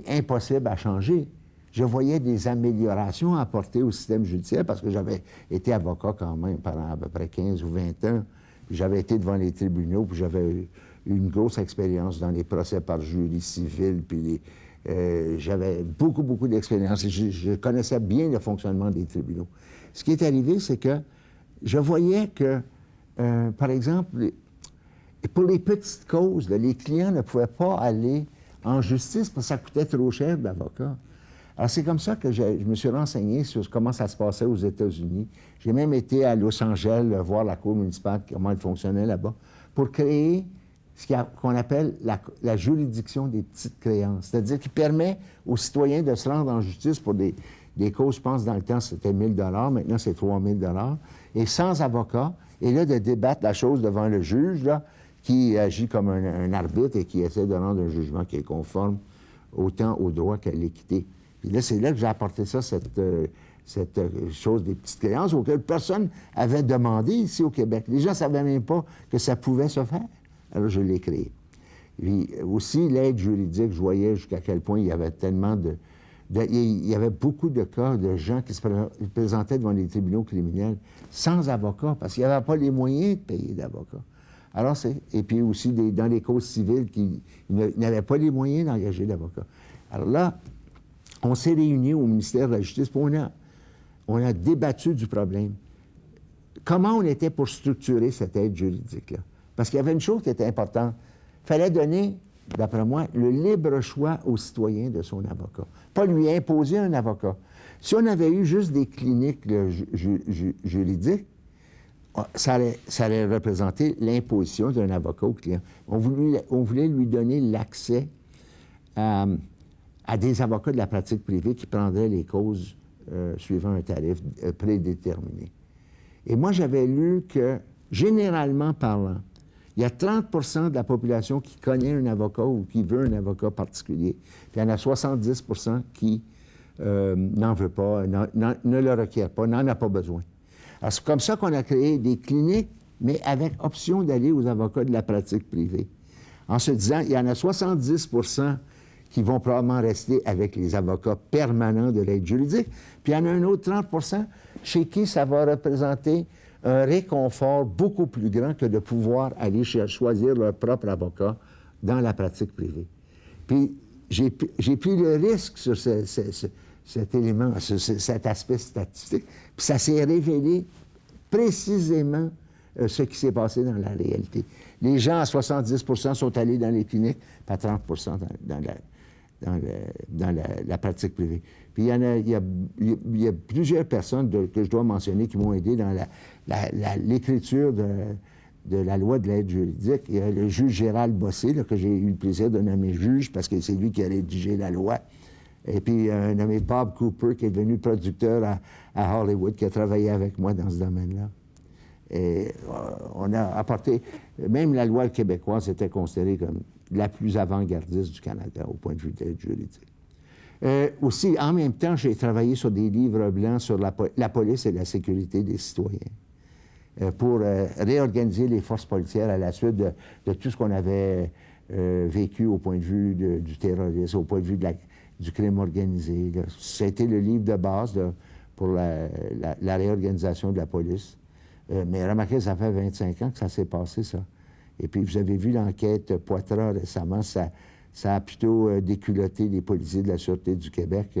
impossible à changer. Je voyais des améliorations apportées au système judiciaire parce que j'avais été avocat quand même pendant à peu près 15 ou 20 ans. J'avais été devant les tribunaux, puis j'avais eu une grosse expérience dans les procès par jury civil, puis j'avais beaucoup d'expérience et je connaissais bien le fonctionnement des tribunaux. Ce qui est arrivé, c'est que je voyais que, par exemple, pour les petites causes, là, les clients ne pouvaient pas aller en justice parce que ça coûtait trop cher d'avocat. Alors, c'est comme ça que je me suis renseigné sur comment ça se passait aux États-Unis. J'ai même été à Los Angeles voir la cour municipale, comment elle fonctionnait là-bas, pour créer qu'on appelle la juridiction des petites créances, c'est-à-dire qui permet aux citoyens de se rendre en justice pour des des causes, je pense, dans le temps, c'était 1 000 $, maintenant, c'est 3 000 $, et sans avocat, et là, de débattre la chose devant le juge, là, qui agit comme un arbitre et qui essaie de rendre un jugement qui est conforme autant au droit qu'à l'équité. Puis là, c'est là que j'ai apporté ça, cette chose des petites créances auxquelles personne avait demandé ici au Québec. Les gens ne savaient même pas que ça pouvait se faire. Alors, je l'ai créé. Puis aussi, l'aide juridique, je voyais jusqu'à quel point il y avait tellement il y avait beaucoup de cas de gens qui se présentaient devant les tribunaux criminels sans avocat, parce qu'il n'y avait pas les moyens de payer d'avocat. Alors, et puis aussi, dans les causes civiles, ils n'avaient pas les moyens d'engager d'avocats. Alors là, on s'est réunis au ministère de la Justice, puis on a débattu du problème. Comment on était pour structurer cette aide juridique-là? Parce qu'il y avait une chose qui était importante. Il fallait donner, d'après moi, le libre choix au citoyen de son avocat. Pas lui imposer un avocat. Si on avait eu juste des cliniques juridiques, ça allait représenter l'imposition d'un avocat au client. On voulait lui donner l'accès à des avocats de la pratique privée qui prendraient les causes suivant un tarif prédéterminé. Et moi, j'avais lu que, généralement parlant, il y a 30 % de la population qui connaît un avocat ou qui veut un avocat particulier. Puis il y en a 70 % qui n'en veut pas, ne le requiert pas, n'en a pas besoin. Alors, c'est comme ça qu'on a créé des cliniques, mais avec option d'aller aux avocats de la pratique privée. En se disant, il y en a 70 % qui vont probablement rester avec les avocats permanents de l'aide juridique, puis il y en a un autre 30 % chez qui ça va représenter un réconfort beaucoup plus grand que de pouvoir aller choisir leur propre avocat dans la pratique privée. Puis j'ai pris le risque sur cet élément, sur cet aspect statistique, puis ça s'est révélé précisément ce qui s'est passé dans la réalité. Les gens, à 70 % sont allés dans les cliniques, puis à 30 % dans la pratique privée. Puis il y a plusieurs personnes que je dois mentionner qui m'ont aidé dans l'écriture de la loi de l'aide juridique. Il y a le juge Gérald Bossé, là, que j'ai eu le plaisir de nommer juge parce que c'est lui qui a rédigé la loi. Et puis un nommé Bob Cooper, qui est devenu producteur à Hollywood, qui a travaillé avec moi dans ce domaine-là. Et on a apporté... Même la loi québécoise était considérée comme la plus avant-gardiste du Canada au point de vue de l'aide juridique. Aussi, en même temps, j'ai travaillé sur des livres blancs sur la police et la sécurité des citoyens pour réorganiser les forces policières à la suite de tout ce qu'on avait vécu au point de vue du terrorisme, au point de vue du crime organisé. Ça a été le livre de base pour la réorganisation de la police. Mais remarquez, ça fait 25 ans que ça s'est passé, ça. Et puis, vous avez vu l'enquête Poitras récemment, ça a plutôt déculotté les policiers de la Sûreté du Québec.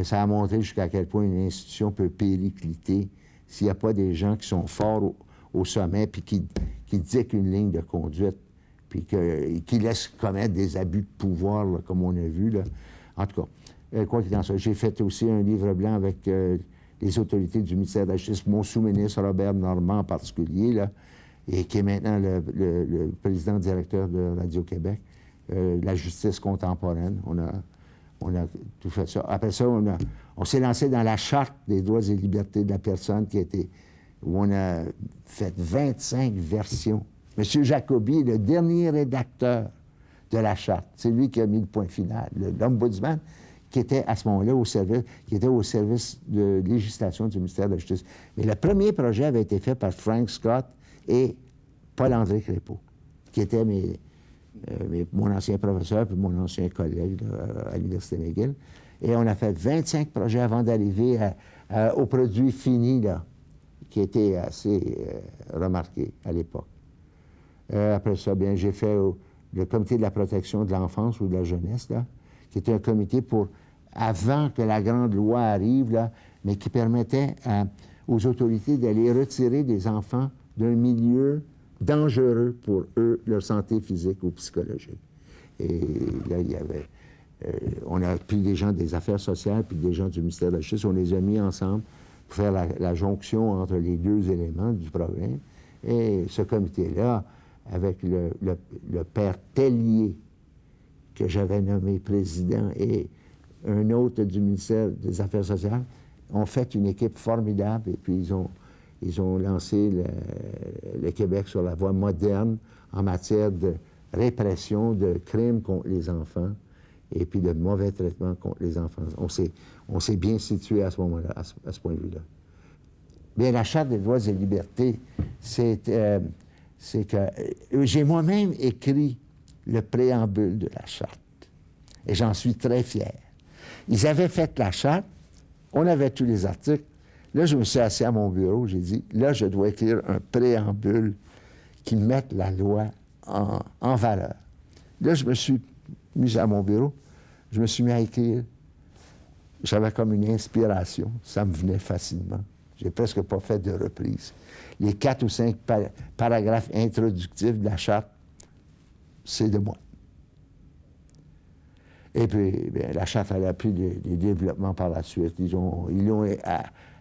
Ça a montré jusqu'à quel point une institution peut péricliter s'il n'y a pas des gens qui sont forts au sommet puis qui dictent une ligne de conduite puis qui laissent commettre des abus de pouvoir, là, comme on a vu, là. En tout cas, quoi qu'il en soit, j'ai fait aussi un livre blanc avec les autorités du ministère de la Justice, mon sous-ministre Robert Normand en particulier, là, et qui est maintenant le président-directeur de Radio-Québec, la justice contemporaine. On a tout fait ça. Après ça, on s'est lancé dans la Charte des droits et libertés de la personne où on a fait 25 versions. M. Jacobi est le dernier rédacteur de la Charte. C'est lui qui a mis le point final. L'ombudsman, qui était à ce moment-là au service de législation du ministère de la Justice. Mais le premier projet avait été fait par Frank Scott et Paul-André Crépeau, qui était mon ancien professeur puis mon ancien collègue à l'Université McGill. Et on a fait 25 projets avant d'arriver au produit fini, là, qui était assez remarqué à l'époque. Après ça, bien, j'ai fait le Comité de la protection de l'enfance ou de la jeunesse, là, qui était un comité avant que la grande loi arrive, là, mais qui permettait aux autorités d'aller retirer des enfants d'un milieu dangereux pour eux, leur santé physique ou psychologique. Et là, on a pris des gens des affaires sociales puis des gens du ministère de la Justice, on les a mis ensemble pour faire la jonction entre les deux éléments du problème. Et ce comité-là, avec le père Tellier, que j'avais nommé président, et un autre du ministère des Affaires sociales, ont fait une équipe formidable et puis ils ont lancé le Québec sur la voie moderne en matière de répression de crimes contre les enfants et puis de mauvais traitements contre les enfants. On s'est bien situé à ce moment-là, à ce point de vue-là. Bien, la Charte des droits et libertés, c'est que j'ai moi-même écrit le préambule de la Charte. Et j'en suis très fier. Ils avaient fait la Charte, on avait tous les articles. Là, je me suis assis à mon bureau, j'ai dit, là, je dois écrire un préambule qui mette la loi en valeur. Là, je me suis mis à mon bureau, je me suis mis à écrire. J'avais comme une inspiration, ça me venait facilement. J'ai presque pas fait de reprise. Les 4 ou 5 paragraphes introductifs de la Charte, c'est de moi. Et puis, bien, la Charte, elle a pris des développements par la suite. Ils l'ont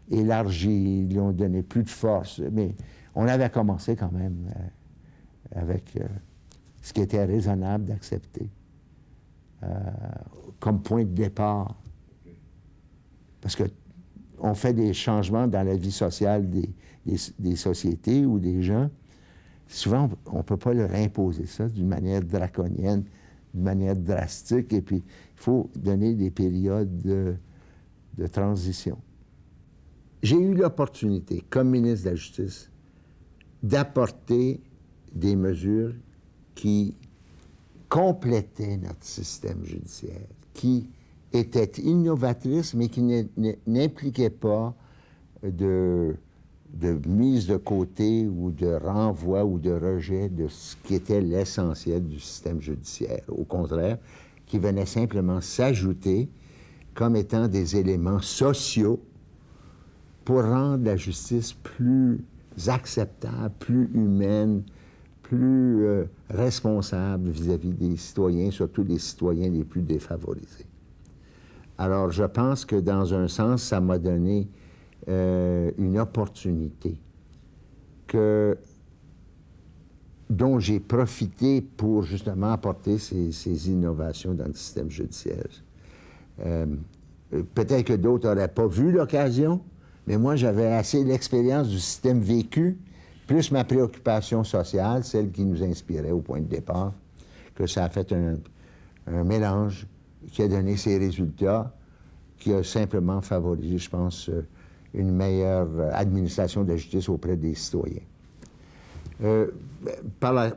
élargi, ils lui ont donné plus de force. Mais on avait commencé quand même avec ce qui était raisonnable d'accepter comme point de départ. Parce qu'on fait des changements dans la vie sociale des sociétés ou des gens. Souvent, on ne peut pas leur imposer ça d'une manière draconienne, d'une manière drastique, et puis il faut donner des périodes de transition. J'ai eu l'opportunité, comme ministre de la Justice, d'apporter des mesures qui complétaient notre système judiciaire, qui étaient innovatrices, mais qui n'impliquaient pas de mise de côté ou de renvoi ou de rejet de ce qui était l'essentiel du système judiciaire. Au contraire, qui venait simplement s'ajouter comme étant des éléments sociaux pour rendre la justice plus acceptable, plus humaine, plus responsable vis-à-vis des citoyens, surtout des citoyens les plus défavorisés. Alors, je pense que dans un sens, ça m'a donné une opportunité dont j'ai profité pour justement apporter ces innovations dans le système judiciaire. Peut-être que d'autres n'auraient pas vu l'occasion, mais moi, j'avais assez l'expérience du système vécu, plus ma préoccupation sociale, celle qui nous inspirait au point de départ, que ça a fait un mélange qui a donné ses résultats, qui a simplement favorisé, je pense, une meilleure administration de la justice auprès des citoyens. Par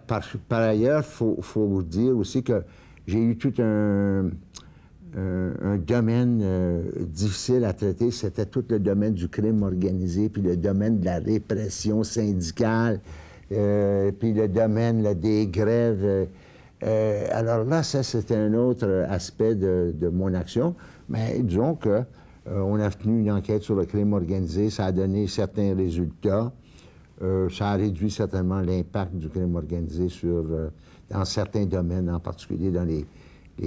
ailleurs, il faut vous dire aussi que j'ai eu tout un domaine difficile à traiter. C'était tout le domaine du crime organisé, puis le domaine de la répression syndicale, puis le domaine là, des grèves. Alors là, ça, c'était un autre aspect de mon action. Mais disons que on a tenu une enquête sur le crime organisé, ça a donné certains résultats. Ça a réduit certainement l'impact du crime organisé dans certains domaines, en particulier dans les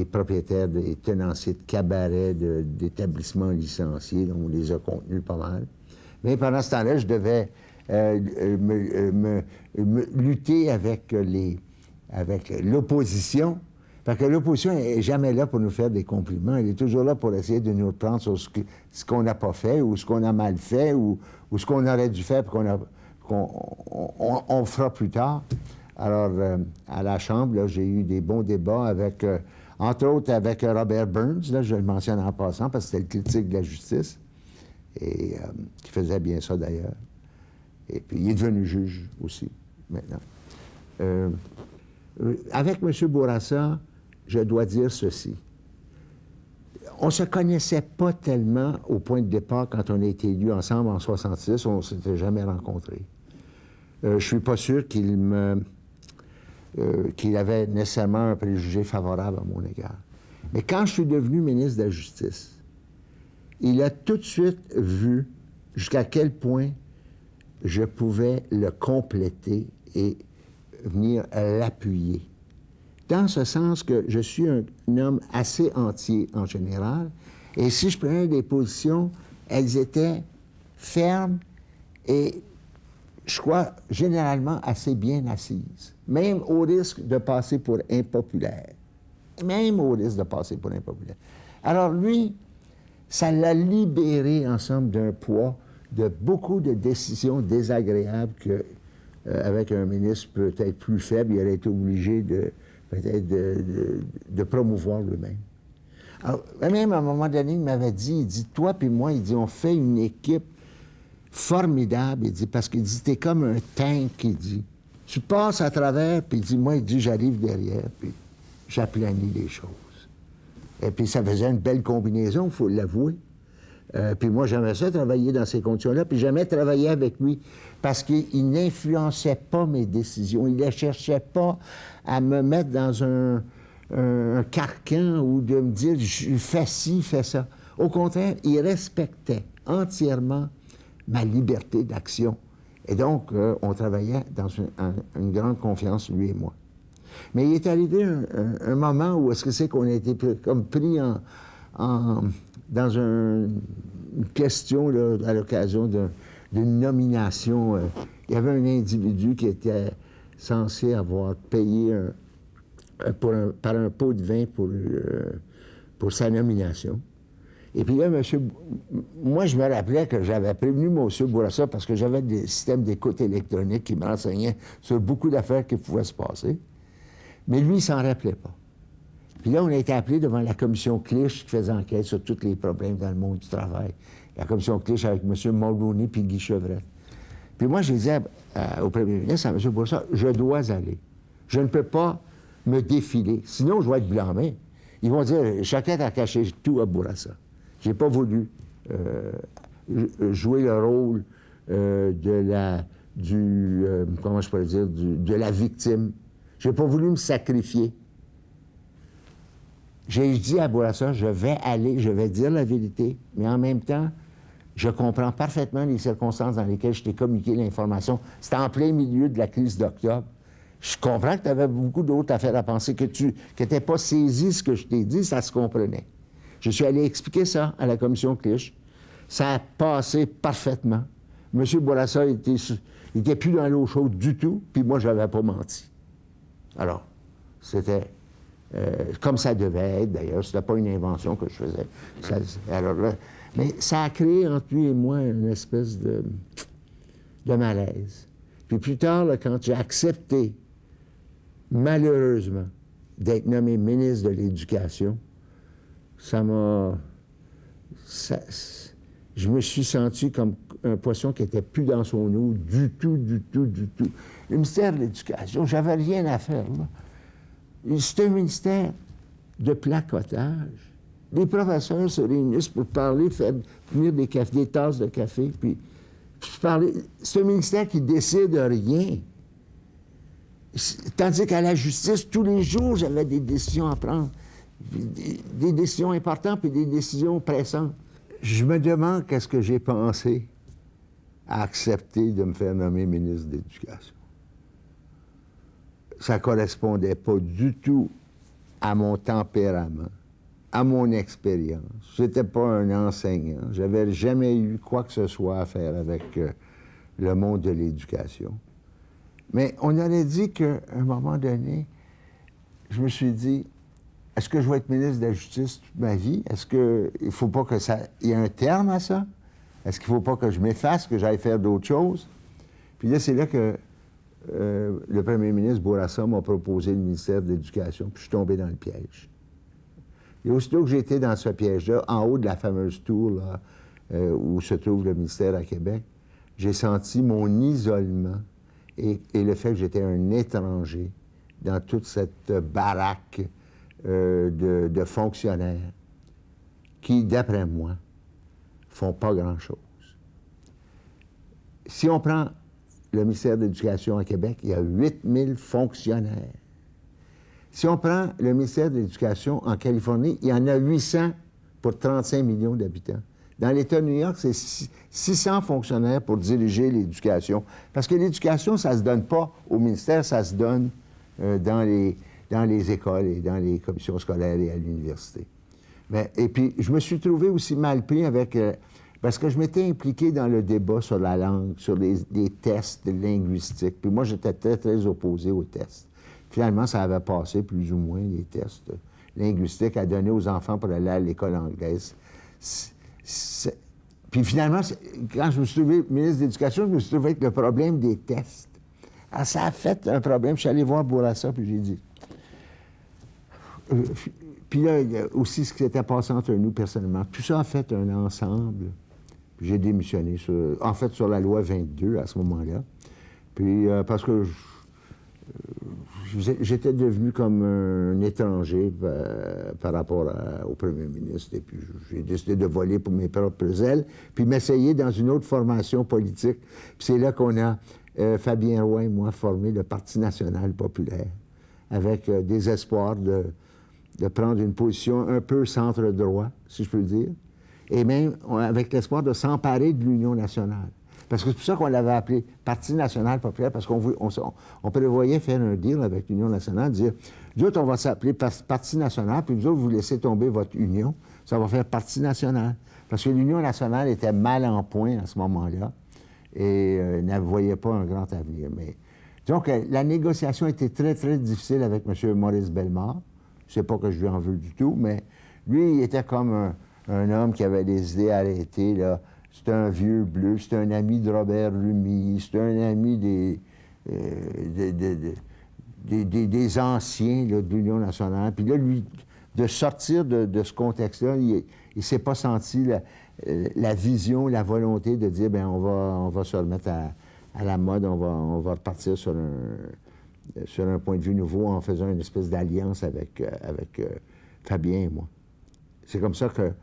propriétaires, des tenanciers de cabarets, d'établissements licenciés, dont on les a contenus pas mal. Mais pendant ce temps-là, je devais lutter avec l'opposition. Parce que l'opposition n'est jamais là pour nous faire des compliments. Elle est toujours là pour essayer de nous reprendre sur ce qu'on n'a pas fait, ou ce qu'on a mal fait, ou ce qu'on aurait dû faire, puis qu'on fera plus tard. Alors, à la Chambre, là, j'ai eu des bons débats avec, entre autres, avec Robert Burns, là, je le mentionne en passant, parce que c'était le critique de la justice, et qui faisait bien ça, d'ailleurs. Et puis, il est devenu juge aussi, maintenant. Avec M. Bourassa, je dois dire ceci. On ne se connaissait pas tellement au point de départ quand on a été élus ensemble en 1966. On ne s'était jamais rencontrés. Je ne suis pas sûr qu'il avait nécessairement un préjugé favorable à mon égard. Mais quand je suis devenu ministre de la Justice, il a tout de suite vu jusqu'à quel point je pouvais le compléter et venir l'appuyer. Dans ce sens que je suis un homme assez entier en général, et si je prenais des positions, elles étaient fermes et, je crois, généralement assez bien assises, même au risque de passer pour impopulaire. même au risque de passer pour impopulaire. Alors lui, ça l'a libéré ensemble d'un poids de beaucoup de décisions désagréables que, avec un ministre peut-être plus faible, il aurait été obligé peut-être de promouvoir lui-même. Alors, même à un moment donné, il m'avait dit, il dit, toi puis moi, il dit, on fait une équipe formidable, il dit, parce qu'il dit, t'es comme un tank, il dit. Tu passes à travers, puis il dit, moi, il dit, j'arrive derrière, puis j'aplanis les choses. Et puis ça faisait une belle combinaison, il faut l'avouer. Puis moi, j'aimais ça, travailler dans ces conditions-là, puis j'aimais travailler avec lui, parce qu'il n'influençait pas mes décisions, il ne cherchait pas à me mettre dans un carcan ou de me dire, fais ci, fais ça. Au contraire, il respectait entièrement ma liberté d'action. Et donc, on travaillait dans une grande confiance, lui et moi. Mais il est arrivé un moment où est-ce que c'est qu'on a été comme pris dans une question là, à l'occasion d'une nomination. Il y avait un individu qui était censé avoir payé par un pot de vin pour sa nomination. Et puis là, moi, je me rappelais que j'avais prévenu M. Bourassa parce que j'avais des systèmes d'écoute électronique qui me renseignaient sur beaucoup d'affaires qui pouvaient se passer. Mais lui, il s'en rappelait pas. Puis là, on a été appelé devant la commission Clich qui faisait enquête sur tous les problèmes dans le monde du travail. La commission Clich avec M. Mulroney puis Guy Chevrette. Puis moi, je disais au premier ministre, à M. Bourassa, je dois aller. Je ne peux pas me défiler. Sinon, je vais être blâmé. Ils vont dire, chacun a caché tout à Bourassa. J'ai pas voulu jouer le rôle comment je pourrais dire, de la victime. J'ai pas voulu me sacrifier. J'ai dit à Bourassa, je vais aller, je vais dire la vérité, mais en même temps, je comprends parfaitement les circonstances dans lesquelles je t'ai communiqué l'information. C'était en plein milieu de la crise d'octobre. Je comprends que tu avais beaucoup d'autres affaires à penser, que tu n'étais pas saisi ce que je t'ai dit, ça se comprenait. Je suis allé expliquer ça à la commission Clich. Ça a passé parfaitement. M. Bourassa n'était plus dans l'eau chaude du tout, puis moi, je n'avais pas menti. Alors, c'était comme ça devait être, d'ailleurs. C'était pas une invention que je faisais. Alors là, mais ça a créé entre lui et moi une espèce de malaise. Puis plus tard, là, quand j'ai accepté, malheureusement, d'être nommé ministre de l'Éducation, je me suis senti comme un poisson qui n'était plus dans son eau du tout. Le ministère de l'Éducation, j'avais rien à faire, là. C'est un ministère de placotage. Les professeurs se réunissent pour parler, faire venir des tasses de café, puis parler. C'est un ministère qui décide de rien. Tandis qu'à la justice, tous les jours, j'avais des décisions à prendre. Des décisions importantes puis des décisions pressantes. Je me demande qu'est-ce que j'ai pensé à accepter de me faire nommer ministre de l'Éducation. Ça ne correspondait pas du tout à mon tempérament, à mon expérience. Je n'étais pas un enseignant. Je n'avais jamais eu quoi que ce soit à faire avec le monde de l'éducation. Mais on aurait dit qu'à un moment donné, je me suis dit, est-ce que je vais être ministre de la Justice toute ma vie? Est-ce qu'il ne faut pas que ça... Il y ait un terme à ça? Est-ce qu'il ne faut pas que je m'efface, que j'aille faire d'autres choses? Puis là, c'est là que le premier ministre Bourassa m'a proposé le ministère de l'Éducation, puis je suis tombé dans le piège. Et aussitôt que j'étais dans ce piège-là, en haut de la fameuse tour là, où se trouve le ministère à Québec, j'ai senti mon isolement et le fait que j'étais un étranger dans toute cette baraque de fonctionnaires qui, d'après moi, font pas grand-chose. Si on prend le ministère de l'Éducation à Québec, il y a 8000 fonctionnaires. Si on prend le ministère de l'Éducation en Californie, il y en a 800 pour 35 millions d'habitants. Dans l'État de New York, c'est 600 fonctionnaires pour diriger l'éducation. Parce que l'éducation, ça ne se donne pas au ministère, ça se donne dans les écoles et dans les commissions scolaires et à l'université. Et puis, je me suis trouvé aussi mal pris avec... parce que je m'étais impliqué dans le débat sur la langue, sur des tests linguistiques. Puis moi, j'étais très, très opposé aux tests. Finalement, ça avait passé plus ou moins, les tests. linguistique à donner aux enfants pour aller à l'école anglaise. Puis finalement, quand je me suis trouvé ministre de l'Éducation, je me suis trouvé avec le problème des tests. Alors, ça a fait un problème. Je suis allé voir Bourassa, puis j'ai dit... puis là, il y a aussi ce qui s'était passé entre nous personnellement. Tout ça a fait un ensemble. J'ai démissionné, sur la loi 22 à ce moment-là. Puis parce que j'étais devenu comme un étranger par rapport au premier ministre. Et puis j'ai décidé de voler pour mes propres ailes, puis m'essayer dans une autre formation politique. Puis c'est là qu'on a, Fabien Roy et moi, formé le Parti national populaire, avec des espoirs de prendre une position un peu centre-droit, si je peux le dire, et même avec l'espoir de s'emparer de l'Union nationale. Parce que c'est pour ça qu'on l'avait appelé Parti national populaire, parce qu'on prévoyait faire un deal avec l'Union nationale, dire, nous autres, on va s'appeler Parti national, puis nous autres, vous laissez tomber votre union, ça va faire Parti national. Parce que l'Union nationale était mal en point à ce moment-là, et ne voyait pas un grand avenir. Mais disons que la négociation était très, très difficile avec M. Maurice Bellemare. Je ne sais pas que je lui en veux du tout, mais lui, il était comme un homme qui avait des idées arrêtées, là. C'était un vieux bleu, c'était un ami de Robert Lumie, c'était un ami des anciens là, de l'Union nationale. Puis là, lui, de sortir de ce contexte-là, il ne s'est pas senti la vision, la volonté de dire, bien, on va se remettre à la mode, on va repartir sur un point de vue nouveau en faisant une espèce d'alliance avec Fabien et moi. C'est comme ça que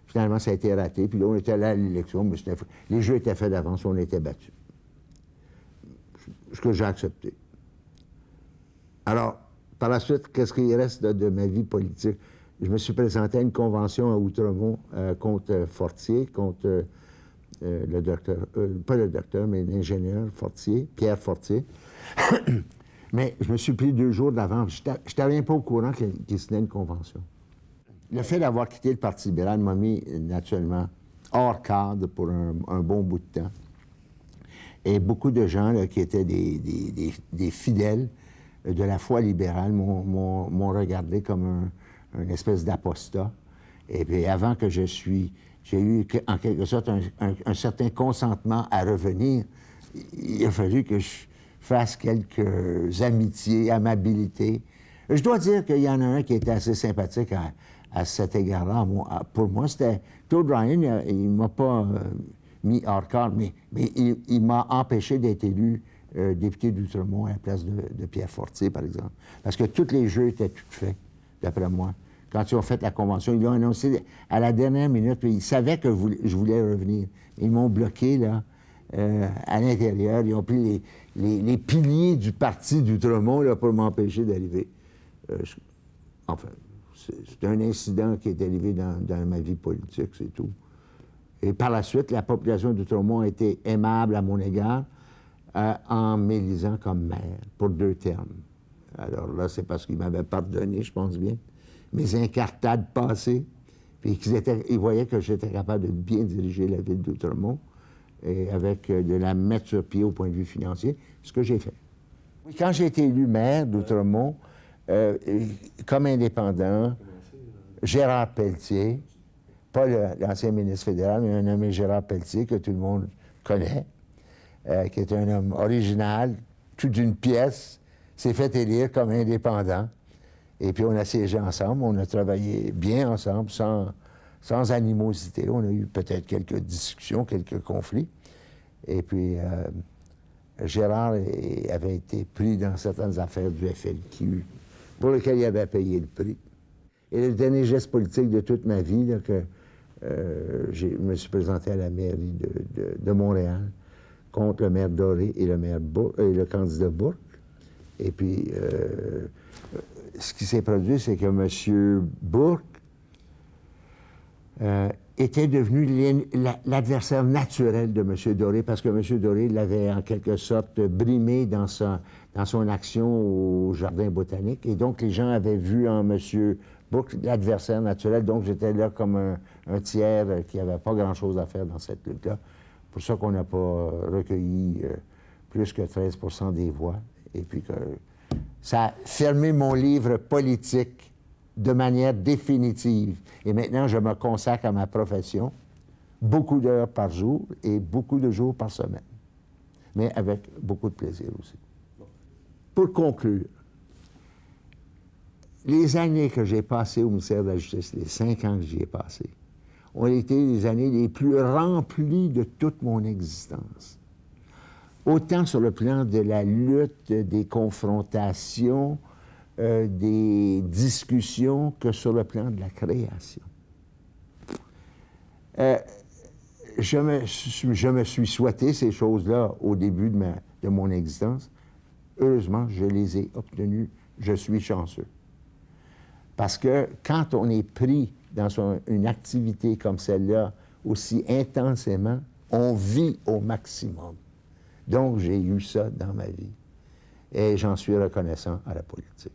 finalement, ça a été raté. Puis là, on était allé à l'élection, mais les jeux étaient faits d'avance, on était battus. Ce que j'ai accepté. Alors, par la suite, qu'est-ce qu'il reste de ma vie politique? Je me suis présenté à une convention à Outremont contre Fortier, contre le docteur, pas le docteur, mais l'ingénieur Fortier, Pierre Fortier. Mais je me suis pris 2 jours d'avance. Je n'étais même pas au courant qu'il se tenait une convention. Le fait d'avoir quitté le Parti libéral m'a mis naturellement hors cadre pour un bon bout de temps. Et beaucoup de gens là, qui étaient des fidèles de la foi libérale m'ont regardé comme une espèce d'apostat. Et puis avant que j'ai eu en quelque sorte un certain consentement à revenir, il a fallu que je fasse quelques amitiés, amabilités. Je dois dire qu'il y en a un qui était assez sympathique à cet égard-là. Pour moi, c'était... Claude Ryan, il ne m'a pas mis hors cadre, mais il m'a empêché d'être élu député d'Outremont à la place de Pierre Fortier, par exemple. Parce que tous les jeux étaient tout faits, d'après moi. Quand ils ont fait la convention, ils l'ont annoncé à la dernière minute, puis ils savaient que je voulais revenir. Ils m'ont bloqué, là, à l'intérieur. Ils ont pris les piliers du parti d'Outremont, là, pour m'empêcher d'arriver. Enfin... C'est un incident qui est arrivé dans ma vie politique, c'est tout. Et par la suite, la population d'Outremont a été aimable à mon égard en m'élisant comme maire pour 2 termes. Alors là, c'est parce qu'ils m'avaient pardonné, je pense bien, mes incartades passées, puis ils voyaient que j'étais capable de bien diriger la ville d'Outremont et avec de la mettre sur pied au point de vue financier, ce que j'ai fait. Quand j'ai été élu maire d'Outremont, comme indépendant, Gérard Pelletier, pas l'ancien ministre fédéral, mais un nommé Gérard Pelletier, que tout le monde connaît, qui est un homme original, tout d'une pièce, s'est fait élire comme indépendant. Et puis on a siégé ensemble, on a travaillé bien ensemble, sans animosité. On a eu peut-être quelques discussions, quelques conflits. Et puis Gérard avait été pris dans certaines affaires du FLQ, pour lequel il avait payé le prix. Et le dernier geste politique de toute ma vie, là, que je me suis présenté à la mairie de Montréal contre le maire Doré et le candidat Bourque. Et puis, ce qui s'est produit, c'est que M. Bourque était devenu l'adversaire naturel de M. Doré, parce que M. Doré l'avait en quelque sorte brimé dans son action au Jardin botanique. Et donc, les gens avaient vu en M. Bourque l'adversaire naturel. Donc, j'étais là comme un tiers qui n'avait pas grand-chose à faire dans cette lutte-là. C'est pour ça qu'on n'a pas recueilli plus que 13 % des voix. Et puis que ça a fermé mon livre politique de manière définitive. Et maintenant, je me consacre à ma profession, beaucoup d'heures par jour et beaucoup de jours par semaine, mais avec beaucoup de plaisir aussi. Pour conclure, les années que j'ai passées au ministère de la Justice, les 5 ans que j'y ai passés, ont été les années les plus remplies de toute mon existence. Autant sur le plan de la lutte, des confrontations, des discussions, que sur le plan de la création. Je me suis souhaité ces choses-là au début de mon existence. Heureusement, je les ai obtenues. Je suis chanceux. Parce que quand on est pris dans une activité comme celle-là, aussi intensément, on vit au maximum. Donc, j'ai eu ça dans ma vie. Et j'en suis reconnaissant à la politique.